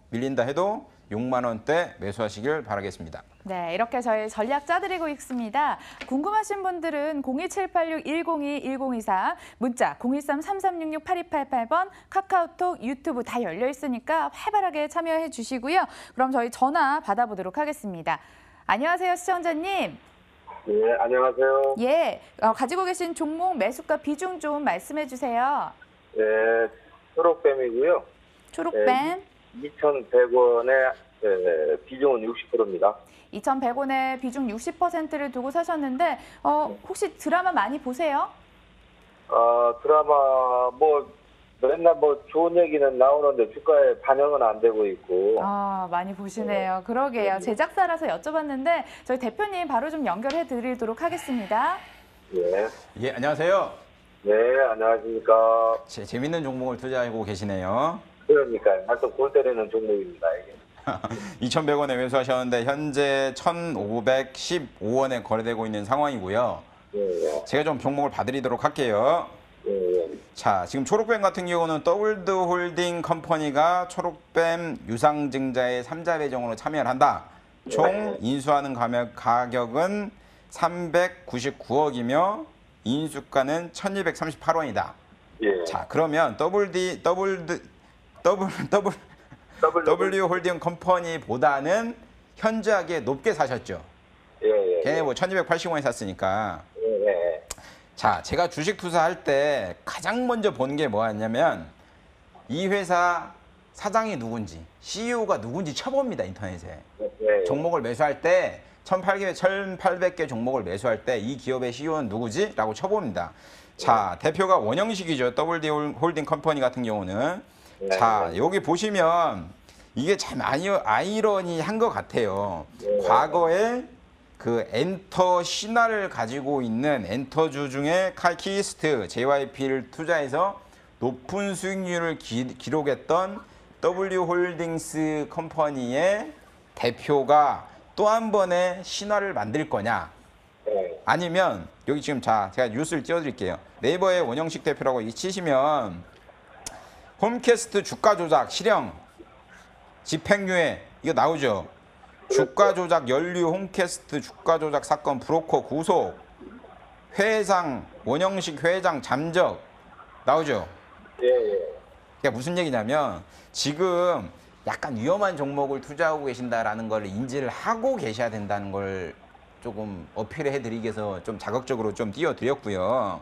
6만 원대 매수하시길 바라겠습니다. 네, 이렇게 저희 전략 짜드리고 있습니다. 궁금하신 분들은 02786-1021-1024, 문자 013-3366-8288번, 카카오톡, 유튜브 다 열려 있으니까 활발하게 참여해 주시고요. 그럼 저희 전화 받아보도록 하겠습니다. 안녕하세요, 시청자님. 네, 안녕하세요. 예, 가지고 계신 종목 매수가 비중 좀 말씀해 주세요. 네, 초록뱀이고요. 초록뱀. 2,100원에 비중은 60%입니다. 2,100원에 비중 60%를 두고 사셨는데, 혹시 드라마 많이 보세요? 드라마 뭐 맨날 뭐 좋은 얘기는 나오는데 주가에 반영은 안 되고 있고. 많이 보시네요. 그러게요. 제작사라서 여쭤봤는데 저희 대표님 바로 좀 연결해 드리도록 하겠습니다. 네. 예, 안녕하세요. 네, 안녕하십니까. 재밌는 종목을 투자하고 계시네요. 그러니까요. 하여튼 골 때리는 종목입니다, 이게. 2,100원에 매수하셨는데 현재 1,515원에 거래되고 있는 상황이고요. 네, 제가 좀 종목을 봐드리도록 할게요. 네. 자, 지금 초록뱀 같은 경우는 더블드 홀딩 컴퍼니가 초록뱀 유상증자의 3자 배정으로 참여를 한다. 총 인수하는 가격은 399억이며 인수가는 1,238원이다. 예. 자, 그러면 W 홀딩 컴퍼니보다는 현저하게 높게 사셨죠. 예. 걔네 뭐 1,280원에 샀으니까. 예. 자, 제가 주식 투자할 때 가장 먼저 본 게 뭐였냐면, 이 회사 사장이 누군지, CEO가 누군지 쳐봅니다, 인터넷에. 예. 종목을 매수할 때 1,800개 종목을 매수할 때 이 기업의 CEO는 누구지? 라고 쳐봅니다. 자, 대표가 원영식이죠. WD 홀딩 컴퍼니 같은 경우는. 자, 여기 보시면 이게 참 아이러니한 것 같아요. 과거에 그 엔터 신화를 가지고 있는 엔터주 중에 카이키스트, JYP를 투자해서 높은 수익률을 기록했던 W 홀딩스 컴퍼니의 대표가 또 한 번의 신화를 만들 거냐? 아니면 여기 지금 제가 뉴스를 띄워드릴게요. 네이버의 원영식 대표라고 치시면 홈캐스트 주가 조작 실형 집행유예 이거 나오죠. 주가 조작 연루 홈캐스트 주가 조작 사건 브로커 구속 회장 원영식 회장 잠적 나오죠. 그게 무슨 얘기냐면 지금 약간 위험한 종목을 투자하고 계신다라는 걸 인지를 하고 계셔야 된다는 걸 조금 어필해 드리기 위해서 좀 자극적으로 좀 띄워드렸고요.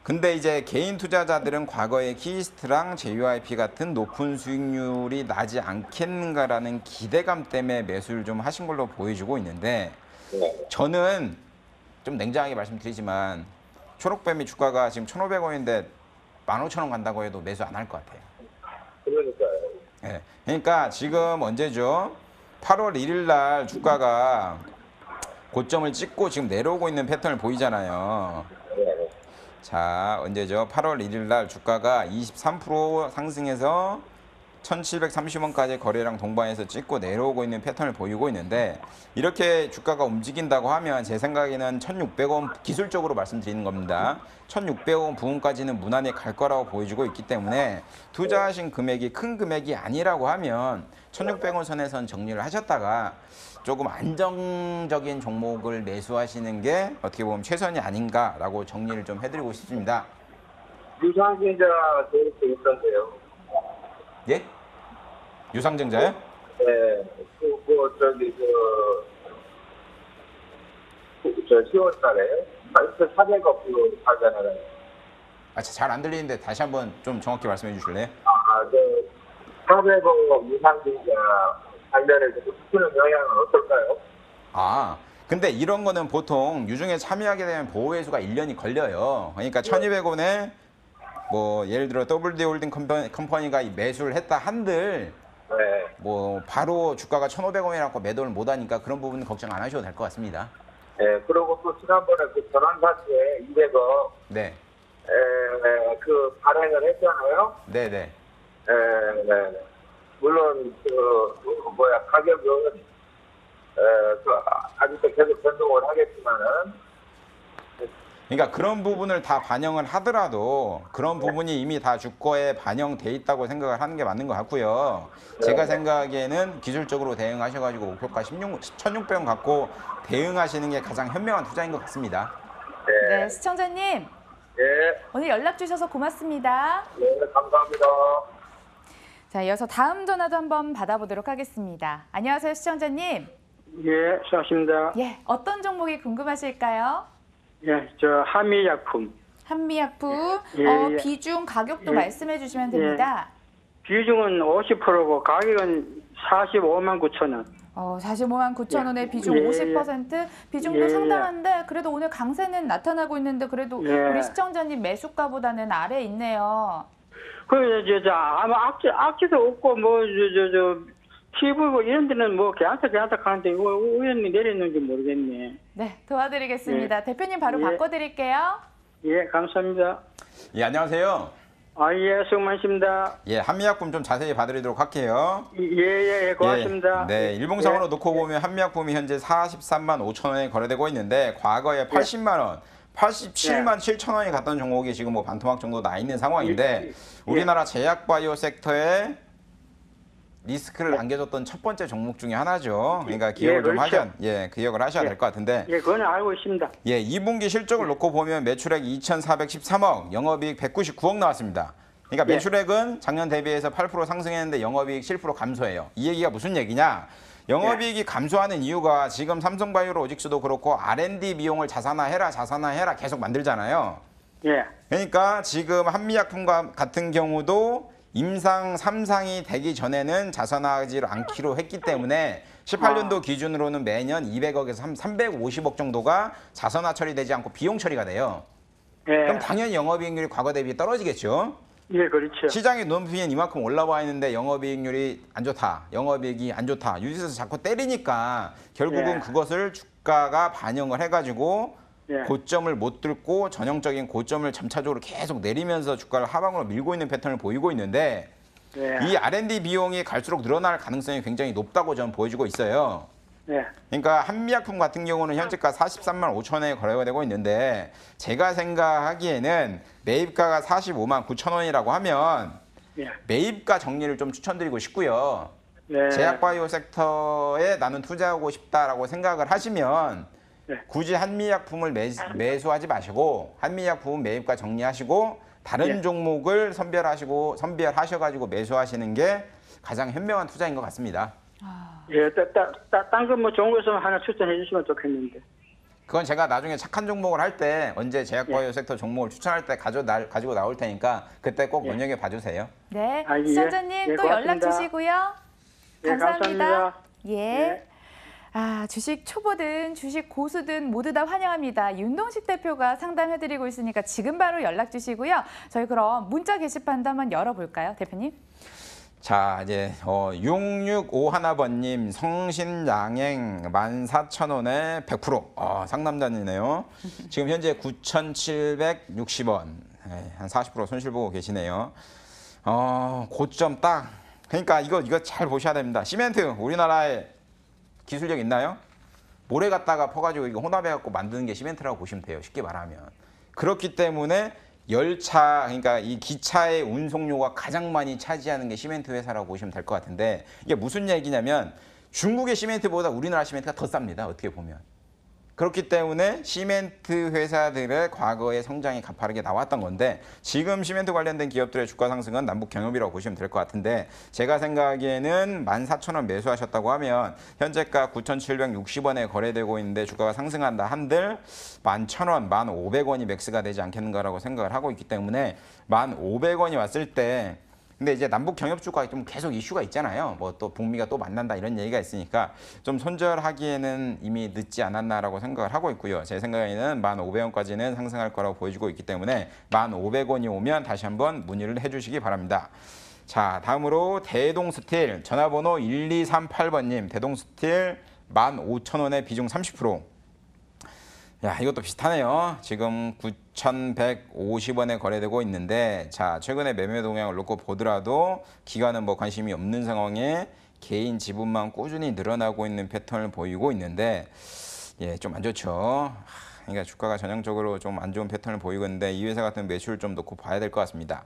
근데 이제 개인 투자자들은 과거에 키스트랑 JYP 같은 높은 수익률이 나지 않겠는가라는 기대감 때문에 매수를 좀 하신 걸로 보여주고 있는데, 저는 좀 냉정하게 말씀드리지만 초록뱀이 주가가 지금 1,500원인데 15,000원 간다고 해도 매수 안 할 것 같아요. 그러니까요. 네. 그러니까 지금 언제죠? 8월 1일 날 주가가 고점을 찍고 지금 내려오고 있는 패턴을 보이잖아요. 네. 자, 언제죠? 8월 1일 날 주가가 23% 상승해서 1730원까지 거래량 동반해서 찍고 내려오고 있는 패턴을 보이고 있는데, 이렇게 주가가 움직인다고 하면 제 생각에는 1600원 기술적으로 말씀드리는 겁니다. 1600원 부근까지는 무난히 갈 거라고 보여지고 있기 때문에 투자하신 금액이 큰 금액이 아니라고 하면 1600원 선에선 정리를 하셨다가 조금 안정적인 종목을 매수하시는 게 어떻게 보면 최선이 아닌가라고 정리를 좀 해드리고 싶습니다. 유상증자 계획도 있던데요. 예? 유상증자요? 네. 저 10월 달에 400억 하잖아요. 잘 안 들리는데 다시 한번 좀 정확히 말씀해 주실래요? 400억 유상증자 관련해서 주는 영향은 어떨까요? 근데 이런 거는 보통 유중에 참여하게 되면 보호회수가 1년이 걸려요. 그러니까 1,200원에 뭐 예를 들어 WD 홀딩 컴퍼니가 매수를 했다 한들 네. 뭐 바로 주가가 1,500원이라고 매도를 못 하니까 그런 부분은 걱정 안 하셔도 될 것 같습니다. 네. 그리고 또 지난번에 그 전환사채 200억 네. 그 발행을 했잖아요. 네, 네. 네. 물론 가격은 아직도 계속 변동을 하겠지만은. 그러니까 그런 부분을 다 반영을 하더라도 그런 부분이 이미 다 주가에 반영돼 있다고 생각을 하는 게 맞는 것 같고요. 제가 생각하기에는 기술적으로 대응하셔가지고 목표가 1,600원 갖고 대응하시는 게 가장 현명한 투자인 것 같습니다. 네, 시청자님. 네. 오늘 연락 주셔서 고맙습니다. 네, 감사합니다. 자, 이어서 다음 전화도 한번 받아보도록 하겠습니다. 안녕하세요, 시청자님. 예, 수고하십니다. 예, 어떤 종목이 궁금하실까요? 예, 저 한미약품. 한미약품, 예. 비중, 가격도 예. 말씀해 주시면 됩니다. 비중은 50%고 가격은 45만 9천 원. 45만 9천 원의 비중 예. 50%, 비중도 예. 상당한데 그래도 오늘 강세는 나타나고 있는데 그래도 예. 우리 시청자님 매수가보다는 아래에 있네요. 아마 악재도 없고 키불고 이런 데는 뭐 괜찮다 하는데 이거 우연히 내렸는지 모르겠네. 네, 도와드리겠습니다. 대표님 바로 바꿔드릴게요. 예, 감사합니다. 예, 안녕하세요. 예, 수고 많으십니다. 예, 한미약품 좀 자세히 봐드리도록 할게요. 예, 고맙습니다. 예, 네, 일봉상으로 놓고 보면 한미약품이 현재 43만 5천 원에 거래되고 있는데 과거에 80만 원, 87만 7천 원이 갔던 종목이 지금 뭐 반토막 정도 나 있는 상황인데 우리나라 제약바이오 섹터에 리스크를 안겨줬던 첫 번째 종목 중에 하나죠. 그러니까 기억을 좀 그렇죠. 기억을 하셔야 될 것 같은데. 예, 그건 알고 있습니다. 예, 2분기 실적을 놓고 보면 매출액 2,413억, 영업이익 199억 나왔습니다. 그러니까 매출액은 작년 대비해서 8% 상승했는데 영업이익 7% 감소해요. 이 얘기가 무슨 얘기냐? 영업이익이 감소하는 이유가 지금 삼성바이오 로직스도 그렇고 R&D 비용을 자산화해라 계속 만들잖아요. 예. 그러니까 지금 한미약품 같은 경우도 임상 3상이 되기 전에는 자산화하지 않기로 했기 때문에 18년도 기준으로는 매년 200억에서 350억 정도가 자산화 처리되지 않고 비용 처리가 돼요. 예. 그럼 당연히 영업이익률이 과거 대비 떨어지겠죠. 예, 그렇죠. 시장의 눈높이는 이만큼 올라와 있는데 영업이익률이 안 좋다, 영업이익이 안 좋다, 유지에서 자꾸 때리니까 결국은 그것을 주가가 반영을 해가지고 고점을 못 뚫고 전형적인 고점을 점차적으로 계속 내리면서 주가를 하방으로 밀고 있는 패턴을 보이고 있는데 이 R&D 비용이 갈수록 늘어날 가능성이 굉장히 높다고 저는 보여지고 있어요. 그러니까 한미약품 같은 경우는 현재가 43만 5천 원에 거래가 되고 있는데 제가 생각하기에는 매입가가 45만 9천 원이라고 하면 매입가 정리를 좀 추천드리고 싶고요. 제약바이오 섹터에 나는 투자하고 싶다라고 생각을 하시면 굳이 한미약품을 매수하지 마시고 한미약품은 매입가 정리하시고 다른 종목을 선별하셔가지고 매수하시는 게 가장 현명한 투자인 것 같습니다. 예, 딴 거 뭐 좋은 거 있으면 하나 추천해 주시면 좋겠는데. 그건 제가 나중에 착한 종목을 할 때 언제 제약바이오 섹터 종목을 추천할 때 가지고 나올 테니까 그때 꼭 눈여겨 봐주세요. 네, 예. 시청자님 예, 또 연락 고맙습니다. 주시고요. 예, 감사합니다. 예. 주식 초보든 주식 고수든 모두 다 환영합니다. 윤동식 대표가 상담해드리고 있으니까 지금 바로 연락 주시고요. 저희 그럼 문자 게시판도 한번 열어볼까요, 대표님? 자, 이제 6651번님 성신양행 14,000원에 100%. 상남자이네요. 지금 현재 9,760원. 한 40% 손실 보고 계시네요. 고점 딱. 그러니까 이거 잘 보셔야 됩니다. 시멘트 우리나라에 기술력 있나요? 모래 갖다가 퍼가지고 이거 혼합해갖고 만드는 게 시멘트라고 보시면 돼요. 쉽게 말하면. 그렇기 때문에 열차, 그러니까 이 기차의 운송료가 가장 많이 차지하는 게 시멘트 회사라고 보시면 될 것 같은데 이게 무슨 얘기냐면 중국의 시멘트보다 우리나라 시멘트가 더 쌉니다. 어떻게 보면. 그렇기 때문에 시멘트 회사들의 과거의 성장이 가파르게 나왔던 건데 지금 시멘트 관련된 기업들의 주가 상승은 남북 경협이라고 보시면 될 것 같은데 제가 생각하기에는 14,000원 매수하셨다고 하면 현재가 9,760원에 거래되고 있는데 주가가 상승한다 한들 11,000원, 1,500원이 맥스가 되지 않겠는가라고 생각을 하고 있기 때문에 1,500원이 왔을 때 근데 이제 남북 경협 주가 좀 계속 이슈가 있잖아요. 뭐 또 북미가 또 만난다 이런 얘기가 있으니까 좀 손절하기에는 이미 늦지 않았나라고 생각을 하고 있고요. 제 생각에는 1,500원까지는 상승할 거라고 보여지고 있기 때문에 1,500원이 오면 다시 한번 문의를 해주시기 바랍니다. 자, 다음으로 대동스틸 전화번호 1238번님 대동스틸 15,000원에 비중 30%. 야, 이것도 비슷하네요. 지금 9,150원에 거래되고 있는데 자, 최근에 매매 동향을 놓고 보더라도 기관은 뭐 관심이 없는 상황에 개인 지분만 꾸준히 늘어나고 있는 패턴을 보이고 있는데 예, 좀 안 좋죠. 그러니까 주가가 전형적으로 좀 안 좋은 패턴을 보이고 있는데 이 회사 같은 매수를 좀 놓고 봐야 될 것 같습니다.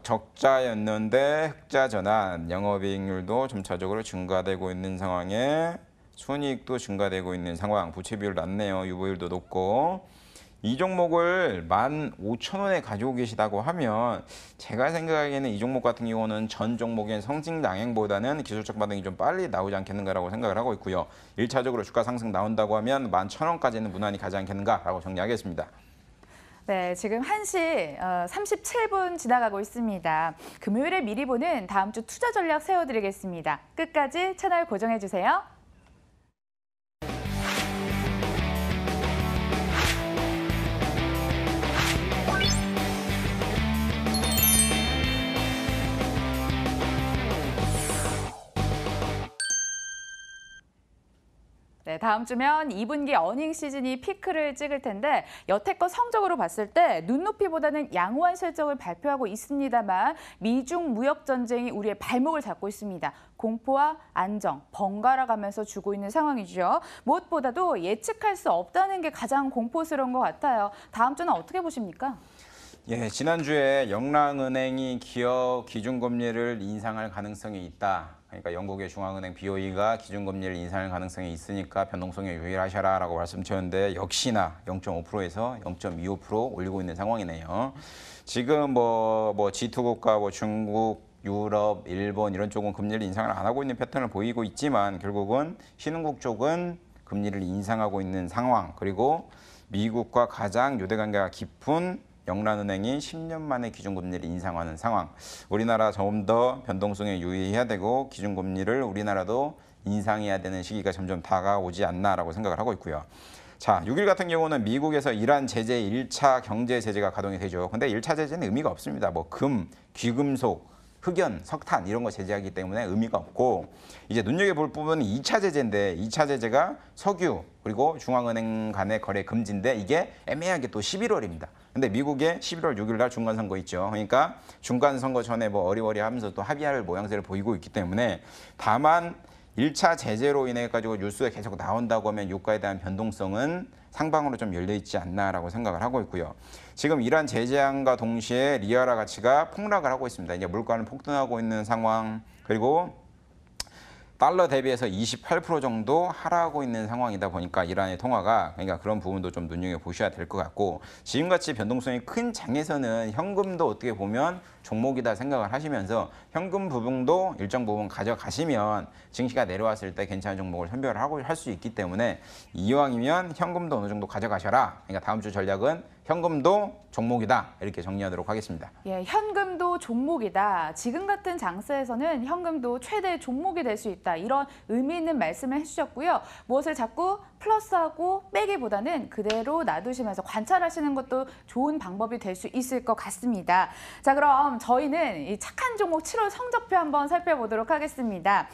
적자였는데 흑자 전환, 영업이익률도 점차적으로 증가되고 있는 상황에 순이익도 증가되고 있는 상황, 부채 비율 낮네요. 유보율도 높고 이 종목을 15,000원에 가지고 계시다고 하면 제가 생각하기에는 이 종목 같은 경우는 전 종목의 성장량보다는 기술적 반등이 좀 빨리 나오지 않겠는가라고 생각을 하고 있고요. 1차적으로 주가 상승 나온다고 하면 11,000원까지는 무난히 가지 않겠는가라고 정리하겠습니다. 네, 지금 1시 37분 지나가고 있습니다. 금요일에 미리 보는 다음 주 투자 전략 세워드리겠습니다. 끝까지 채널 고정해주세요. 네, 다음 주면 2분기 어닝 시즌이 피크를 찍을 텐데 여태껏 성적으로 봤을 때 눈높이보다는 양호한 실적을 발표하고 있습니다만 미중 무역 전쟁이 우리의 발목을 잡고 있습니다. 공포와 안정, 번갈아 가면서 주고 있는 상황이죠. 무엇보다도 예측할 수 없다는 게 가장 공포스러운 것 같아요. 다음 주는 어떻게 보십니까? 예, 지난주에 영랑은행이 기업 기준금리를 인상할 가능성이 있다. 그러니까 영국의 중앙은행 BOE가 기준금리를 인상할 가능성이 있으니까 변동성에 유의하셔라라고 말씀드렸는데 역시나 0.5%에서 0.25% 올리고 있는 상황이네요. 지금 뭐 G2 국가, 중국, 유럽, 일본 이런 쪽은 금리를 인상을 안 하고 있는 패턴을 보이고 있지만 결국은 신흥국 쪽은 금리를 인상하고 있는 상황 그리고 미국과 가장 유대관계가 깊은 영란은행이 10년 만에 기준금리를 인상하는 상황. 우리나라 좀 더 변동성에 유의해야 되고 기준금리를 우리나라도 인상해야 되는 시기가 점점 다가오지 않나라고 생각을 하고 있고요. 자, 6일 같은 경우는 미국에서 이란 제재 1차 경제 제재가 가동이 되죠. 근데 1차 제재는 의미가 없습니다. 뭐 금, 귀금속, 흑연, 석탄 이런 거 제재하기 때문에 의미가 없고 이제 눈여겨볼 부분은 2차 제재인데 2차 제재가 석유 그리고 중앙은행 간의 거래 금지인데 이게 애매하게 또 11월입니다. 근데 미국에 11월 6일 날 중간선거 있죠. 그러니까 중간선거 전에 뭐 어리버리 하면서 또 합의할 모양새를 보이고 있기 때문에 다만 1차 제재로 인해 가지고 뉴스에 계속 나온다고 하면 유가에 대한 변동성은 상방으로 좀 열려 있지 않나라고 생각을 하고 있고요. 지금 이란 제재안과 동시에 리아라 가치가 폭락을 하고 있습니다. 이제 물가는 폭등하고 있는 상황 그리고 달러 대비해서 28% 정도 하락하고 있는 상황이다 보니까 이란의 통화가 그러니까 그런 부분도 좀 눈여겨보셔야 될 것 같고 지금같이 변동성이 큰 장에서는 현금도 어떻게 보면 종목이다 생각을 하시면서 현금 부분도 일정 부분 가져가시면 증시가 내려왔을 때 괜찮은 종목을 선별을 하고 할 수 있기 때문에 이왕이면 현금도 어느 정도 가져가셔라. 그러니까 다음 주 전략은 현금도 종목이다 이렇게 정리하도록 하겠습니다. 예, 현금도 종목이다. 지금 같은 장세에서는 현금도 최대 종목이 될 수 있다. 이런 의미 있는 말씀을 해주셨고요. 무엇을 자꾸 플러스하고 빼기보다는 그대로 놔두시면서 관찰하시는 것도 좋은 방법이 될 수 있을 것 같습니다. 자, 그럼 저희는 이 착한 종목 7월 성적표 한번 살펴보도록 하겠습니다.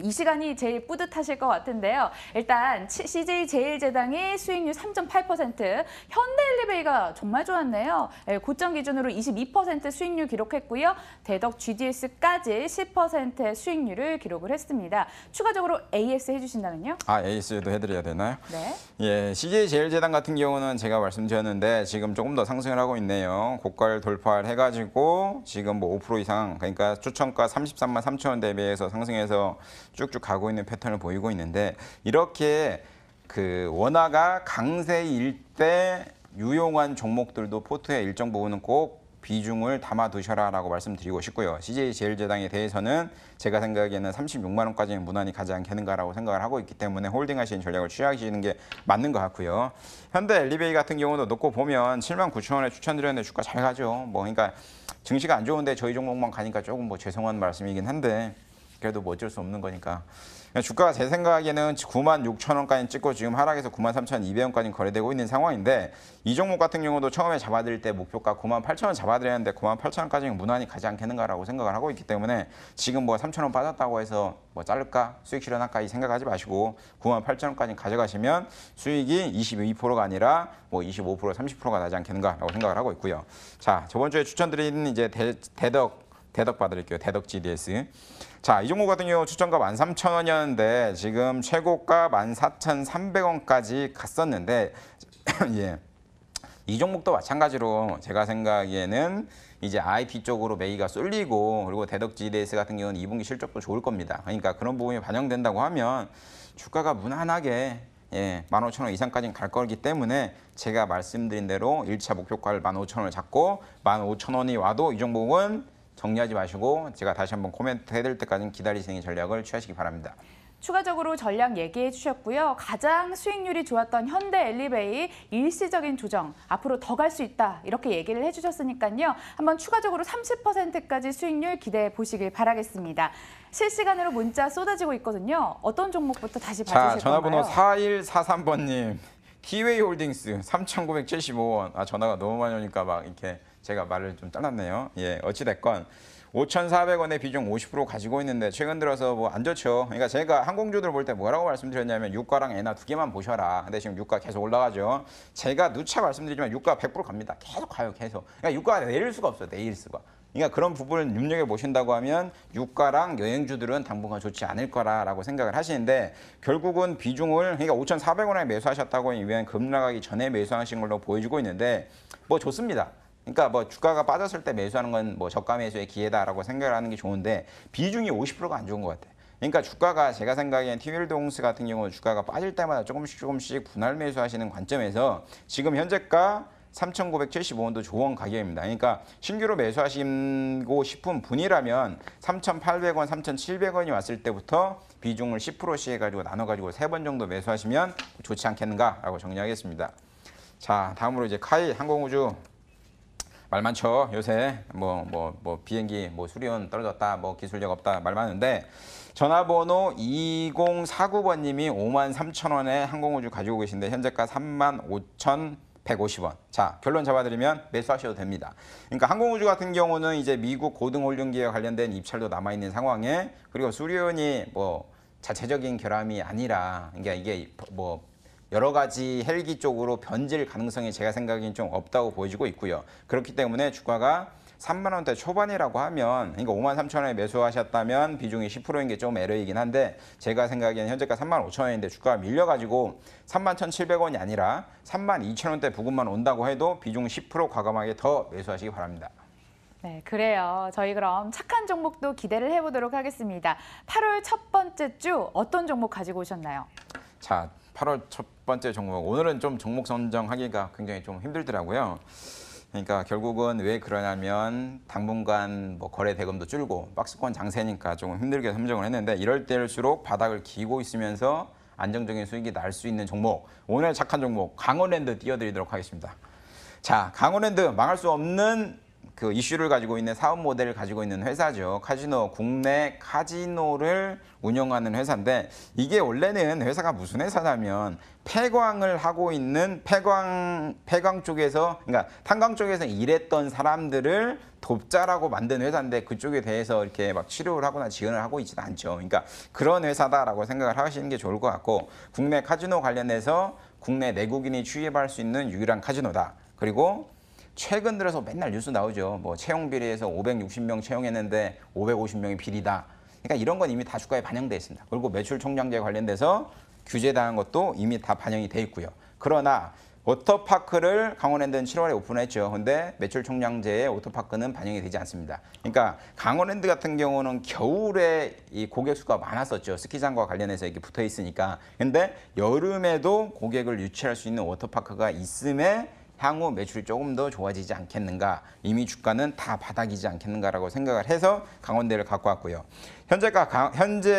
이 시간이 제일 뿌듯하실 것 같은데요. 일단 CJ제일제당의 수익률 3.8%, 현대엘리베이가 정말 좋았네요. 고점 기준으로 22% 수익률 기록했고요. 대덕 GDS까지 10%의 수익률을 기록을 했습니다. 추가적으로 AS 해주신다면요? AS도 해드려야 되나요? 네. 예, CJ제일제당 같은 경우는 제가 말씀드렸는데 지금 조금 더 상승을 하고 있네요. 고가를 돌파를 해가지고 지금 뭐 5% 이상, 그러니까 추천가 33만 3천 원 대비해서 상승해서 쭉쭉 가고 있는 패턴을 보이고 있는데, 이렇게 그 원화가 강세일 때 유용한 종목들도 포트의 일정 부분은 꼭 비중을 담아두셔라라고 말씀드리고 싶고요. CJ제일제당에 대해서는 제가 생각에는 36만 원까지는 무난히 가지 않겠는가라고 생각을 하고 있기 때문에 홀딩하시는 전략을 취하시는 게 맞는 것 같고요. 현대엘리베이 같은 경우도 놓고 보면 7만 9천 원에 추천드렸는데 주가 잘 가죠. 뭐 그러니까 증시가 안 좋은데 저희 종목만 가니까 조금 뭐 죄송한 말씀이긴 한데 그래도 뭐 어쩔 수 없는 거니까. 주가가 제 생각에는 9만 6천 원까지 찍고 지금 하락해서 9만 3,200원까지 거래되고 있는 상황인데, 이 종목 같은 경우도 처음에 잡아드릴 때 목표가 9만 8천 원 잡아드렸는데 9만 8천 원까지는 무난히 가지 않겠는가라고 생각을 하고 있기 때문에 지금 뭐 3천 원 빠졌다고 해서 뭐 자를까 수익 실현할까 이 생각하지 마시고 9만 8천 원까지 가져가시면 수익이 22%가 아니라 뭐 25% 30%가 나지 않겠는가라고 생각을 하고 있고요. 자, 저번 주에 추천드린 이제 대덕 봐드릴게요. 대덕 GDS. 자, 이 종목 같은 경우 추천가 13,000원이었는데 지금 최고가 14,300원까지 갔었는데 예. 이 종목도 마찬가지로 제가 생각에는 이제 IT 쪽으로 매기가 쏠리고, 그리고 대덕 GDS 같은 경우는 2분기 실적도 좋을 겁니다. 그러니까 그런 부분이 반영된다고 하면 주가가 무난하게 15,000원 이상까지는 갈 거기 때문에 제가 말씀드린 대로 1차 목표가를 15,000원을 잡고 15,000원이 와도 이 종목은 정리하지 마시고 제가 다시 한번 코멘트 해드릴 때까지는 기다리시는 전략을 취하시기 바랍니다. 추가적으로 전략 얘기해 주셨고요. 가장 수익률이 좋았던 현대엘리베이 일시적인 조정, 앞으로 더 갈 수 있다 이렇게 얘기를 해주셨으니까요. 한번 추가적으로 30%까지 수익률 기대해 보시길 바라겠습니다. 실시간으로 문자 쏟아지고 있거든요. 어떤 종목부터 다시 봐주실 건가요? 자, 전화번호 4143번님. 티웨이 홀딩스 3,975원. 전화가 너무 많이 오니까 막 이렇게 제가 말을 좀 잘랐네요. 예, 어찌됐건 5,400원의 비중 50% 가지고 있는데 최근 들어서 뭐 안 좋죠. 그러니까 제가 항공주들 볼 때 뭐라고 말씀드렸냐면 유가랑 엔화 두 개만 보셔라. 근데 지금 유가 계속 올라가죠. 제가 누차 말씀드리지만 유가 100% 갑니다. 계속 가요, 계속. 그러니까 유가가 내릴 수가 없어요, 내릴 수가. 그러니까 그런 부분을 눈여겨보신다고 하면 유가랑 여행주들은 당분간 좋지 않을 거라고 생각을 하시는데, 결국은 비중을, 그러니까 5,400원에 매수하셨다고 하면 급락하기 전에 매수하신 걸로 보여지고 있는데 뭐 좋습니다. 그러니까 뭐 주가가 빠졌을 때 매수하는 건 뭐 저가 매수의 기회다라고 생각을 하는 게 좋은데 비중이 50%가 안 좋은 것 같아요. 그러니까 주가가 제가 생각엔 티웰동스 같은 경우 주가가 빠질 때마다 조금씩 분할 매수하시는 관점에서 지금 현재가 3,975원도 좋은 가격입니다. 그러니까 신규로 매수하시고 싶은 분이라면 3,800원, 3,700원이 왔을 때부터 비중을 10%씩 해가지고 나눠가지고 3번 정도 매수하시면 좋지 않겠는가라고 정리하겠습니다. 자, 다음으로 이제 카이 항공우주. 말 많죠. 요새 뭐 비행기 뭐 수리원 떨어졌다, 뭐 기술력 없다 말 많은데, 전화번호 2049번님이 53,000원에 항공우주 가지고 계신데 현재가 35,150원. 자, 결론 잡아드리면 매수하셔도 됩니다. 그러니까 항공우주 같은 경우는 이제 미국 고등홀륜기와 관련된 입찰도 남아있는 상황에, 그리고 수리원이 뭐 자체적인 결함이 아니라, 그러니까 이게 뭐 여러 가지 헬기 쪽으로 변질 가능성이 제가 생각엔 좀 없다고 보여지고 있고요. 그렇기 때문에 주가가 3만 원대 초반이라고 하면, 그러니까 53,000원에 매수하셨다면 비중이 10%인 게 좀 에러이긴 한데, 제가 생각에는 현재가 35,000원인데 주가가 밀려가지고 31,700원이 아니라 32,000원대 부근만 온다고 해도 비중 10% 과감하게 더 매수하시기 바랍니다. 네, 그래요. 저희 그럼 착한 종목도 기대를 해보도록 하겠습니다. 8월 첫 번째 주 어떤 종목 가지고 오셨나요? 자, 8월 첫 번째 종목. 오늘은 좀 종목 선정하기가 굉장히 좀 힘들더라고요. 그러니까 결국은 왜 그러냐면 당분간 뭐 거래 대금도 줄고 박스권 장세니까 조금 힘들게 선정을 했는데, 이럴 때일수록 바닥을 기고 있으면서 안정적인 수익이 날 수 있는 종목. 오늘 착한 종목 강원랜드 띄워드리도록 하겠습니다. 자, 강원랜드 망할 수 없는 그 이슈를 가지고 있는 사업 모델을 가지고 있는 회사죠. 카지노, 국내 카지노를 운영하는 회사인데 이게 원래는 회사가 무슨 회사냐면 폐광을 하고 있는 폐광 쪽에서 그러니까 탄광 쪽에서 일했던 사람들을 돕자라고 만든 회사인데 그쪽에 대해서 이렇게 막 치료를 하거나 지원을 하고 있지는 않죠. 그러니까 그런 회사다라고 생각을 하시는 게 좋을 것 같고 국내 카지노 관련해서 국내 내국인이 취입할 수 있는 유일한 카지노다. 그리고 최근 들어서 맨날 뉴스 나오죠. 뭐 채용 비리에서 560명 채용했는데 550명이 비리다. 그러니까 이런 건 이미 다 주가에 반영돼 있습니다. 그리고 매출 총량제 관련돼서 규제당한 것도 이미 다 반영이 돼 있고요. 그러나 워터파크를 강원랜드는 7월에 오픈했죠. 근데 매출 총량제에 워터파크는 반영이 되지 않습니다. 그러니까 강원랜드 같은 경우는 겨울에 이 고객 수가 많았었죠. 스키장과 관련해서 이렇게 붙어 있으니까. 근데 여름에도 고객을 유치할 수 있는 워터파크가 있음에 향후 매출이 조금 더 좋아지지 않겠는가. 이미 주가는 다 바닥이지 않겠는가라고 생각을 해서 강원랜드를 갖고 왔고요. 현재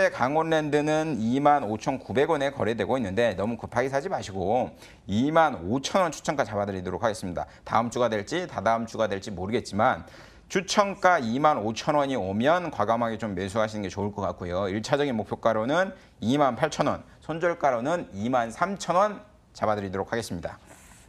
강원랜드는 25,900원에 거래되고 있는데 너무 급하게 사지 마시고 25,000원 추천가 잡아드리도록 하겠습니다. 다음 주가 될지 다다음 주가 될지 모르겠지만 추천가 25,000원이 오면 과감하게 좀 매수하시는 게 좋을 것 같고요. 1차적인 목표가로는 28,000원, 손절가로는 23,000원 잡아드리도록 하겠습니다.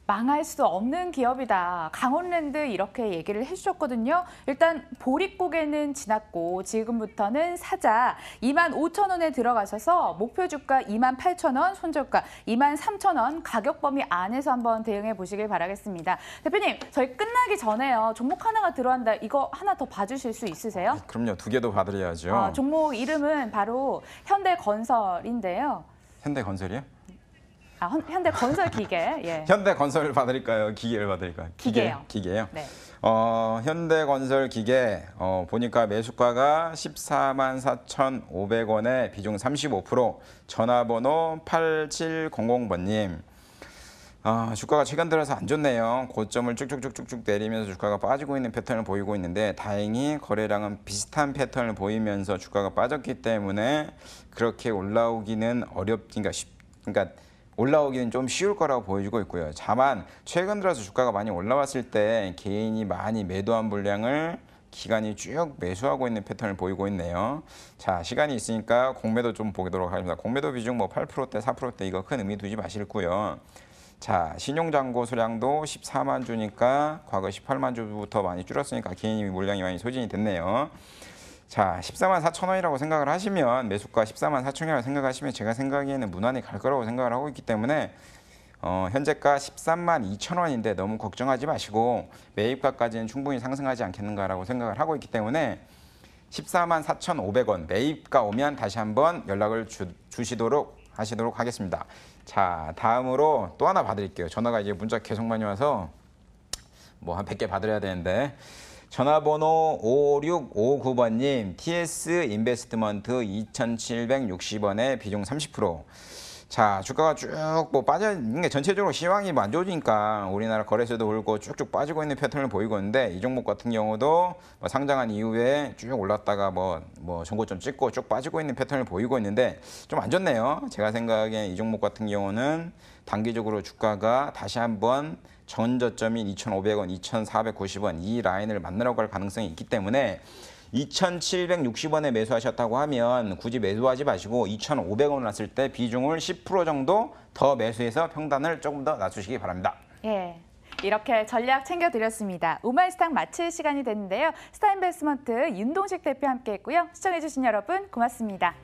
망할 수 없는 기업이다. 강원랜드 이렇게 얘기를 해주셨거든요. 일단 보릿고개는 지났고 지금부터는 사자 25,000원에 들어가셔서 목표 주가 28,000원, 손절가 23,000원 가격 범위 안에서 한번 대응해 보시길 바라겠습니다. 대표님, 저희 끝나기 전에요. 종목 하나가 들어간다. 이거 하나 더 봐주실 수 있으세요? 그럼요. 2개도 봐드려야죠. 종목 이름은 바로 현대건설인데요. 현대건설이요? 현대건설기계. 예. 현대건설을 받을까요? 기계를 받을까요? 기계요. 기계요? 네. 현대건설기계 보니까 매수가가 144,500원에 비중 35%, 전화번호 8700번님. 주가가 최근 들어서 안 좋네요. 고점을 쭉쭉쭉쭉 내리면서 주가가 빠지고 있는 패턴을 보이고 있는데 다행히 거래량은 비슷한 패턴을 보이면서 주가가 빠졌기 때문에 그렇게 올라오기는 그러니까 올라오기는 좀 쉬울 거라고 보여지고 있고요. 다만 최근 들어서 주가가 많이 올라왔을 때 개인이 많이 매도한 물량을 기관이 쭉 매수하고 있는 패턴을 보이고 있네요. 자, 시간이 있으니까 공매도 좀 보도록 하겠습니다. 공매도 비중 뭐 8%대, 4%대 이거 큰 의미 두지 마시고요. 자, 신용잔고 수량도 14만 주니까 과거 18만 주부터 많이 줄었으니까 개인이 물량이 많이 소진이 됐네요. 자, 144,000원이라고 생각을 하시면 매수가 144,000원이라고 생각하시면 제가 생각하기에는 무난히 갈 거라고 생각을 하고 있기 때문에 현재가 132,000원인데 너무 걱정하지 마시고 매입가까지는 충분히 상승하지 않겠는가라고 생각을 하고 있기 때문에 144,500원 매입가 오면 다시 한번 연락을 주시도록 하시도록 하겠습니다. 자, 다음으로 또 하나 봐드릴게요. 전화가 이제 문자 계속 많이 와서 뭐 한 100개 받으려야 되는데 전화번호 5659번님, TS 인베스트먼트 2,760원에 비중 30%. 자, 주가가 쭉 뭐 빠져 있는 게 전체적으로 시황이 안 좋으니까 우리나라 거래소도 오르고 쭉쭉 빠지고 있는 패턴을 보이고 있는데 이 종목 같은 경우도 뭐 상장한 이후에 쭉 올랐다가 뭐 전고점 찍고 쭉 빠지고 있는 패턴을 보이고 있는데 좀 안 좋네요. 제가 생각엔 이 종목 같은 경우는 단기적으로 주가가 다시 한번 전 저점인 2,500원, 2,490원 이 라인을 만나러 갈 가능성이 있기 때문에 2,760원에 매수하셨다고 하면 굳이 매수하지 마시고 2,500원 났을 때 비중을 10% 정도 더 매수해서 평단을 조금 더 낮추시기 바랍니다. 예. 이렇게 전략 챙겨드렸습니다. 우마이스탁 마칠 시간이 됐는데요. 스타인베스트먼트 윤동식 대표 함께했고요. 시청해주신 여러분 고맙습니다.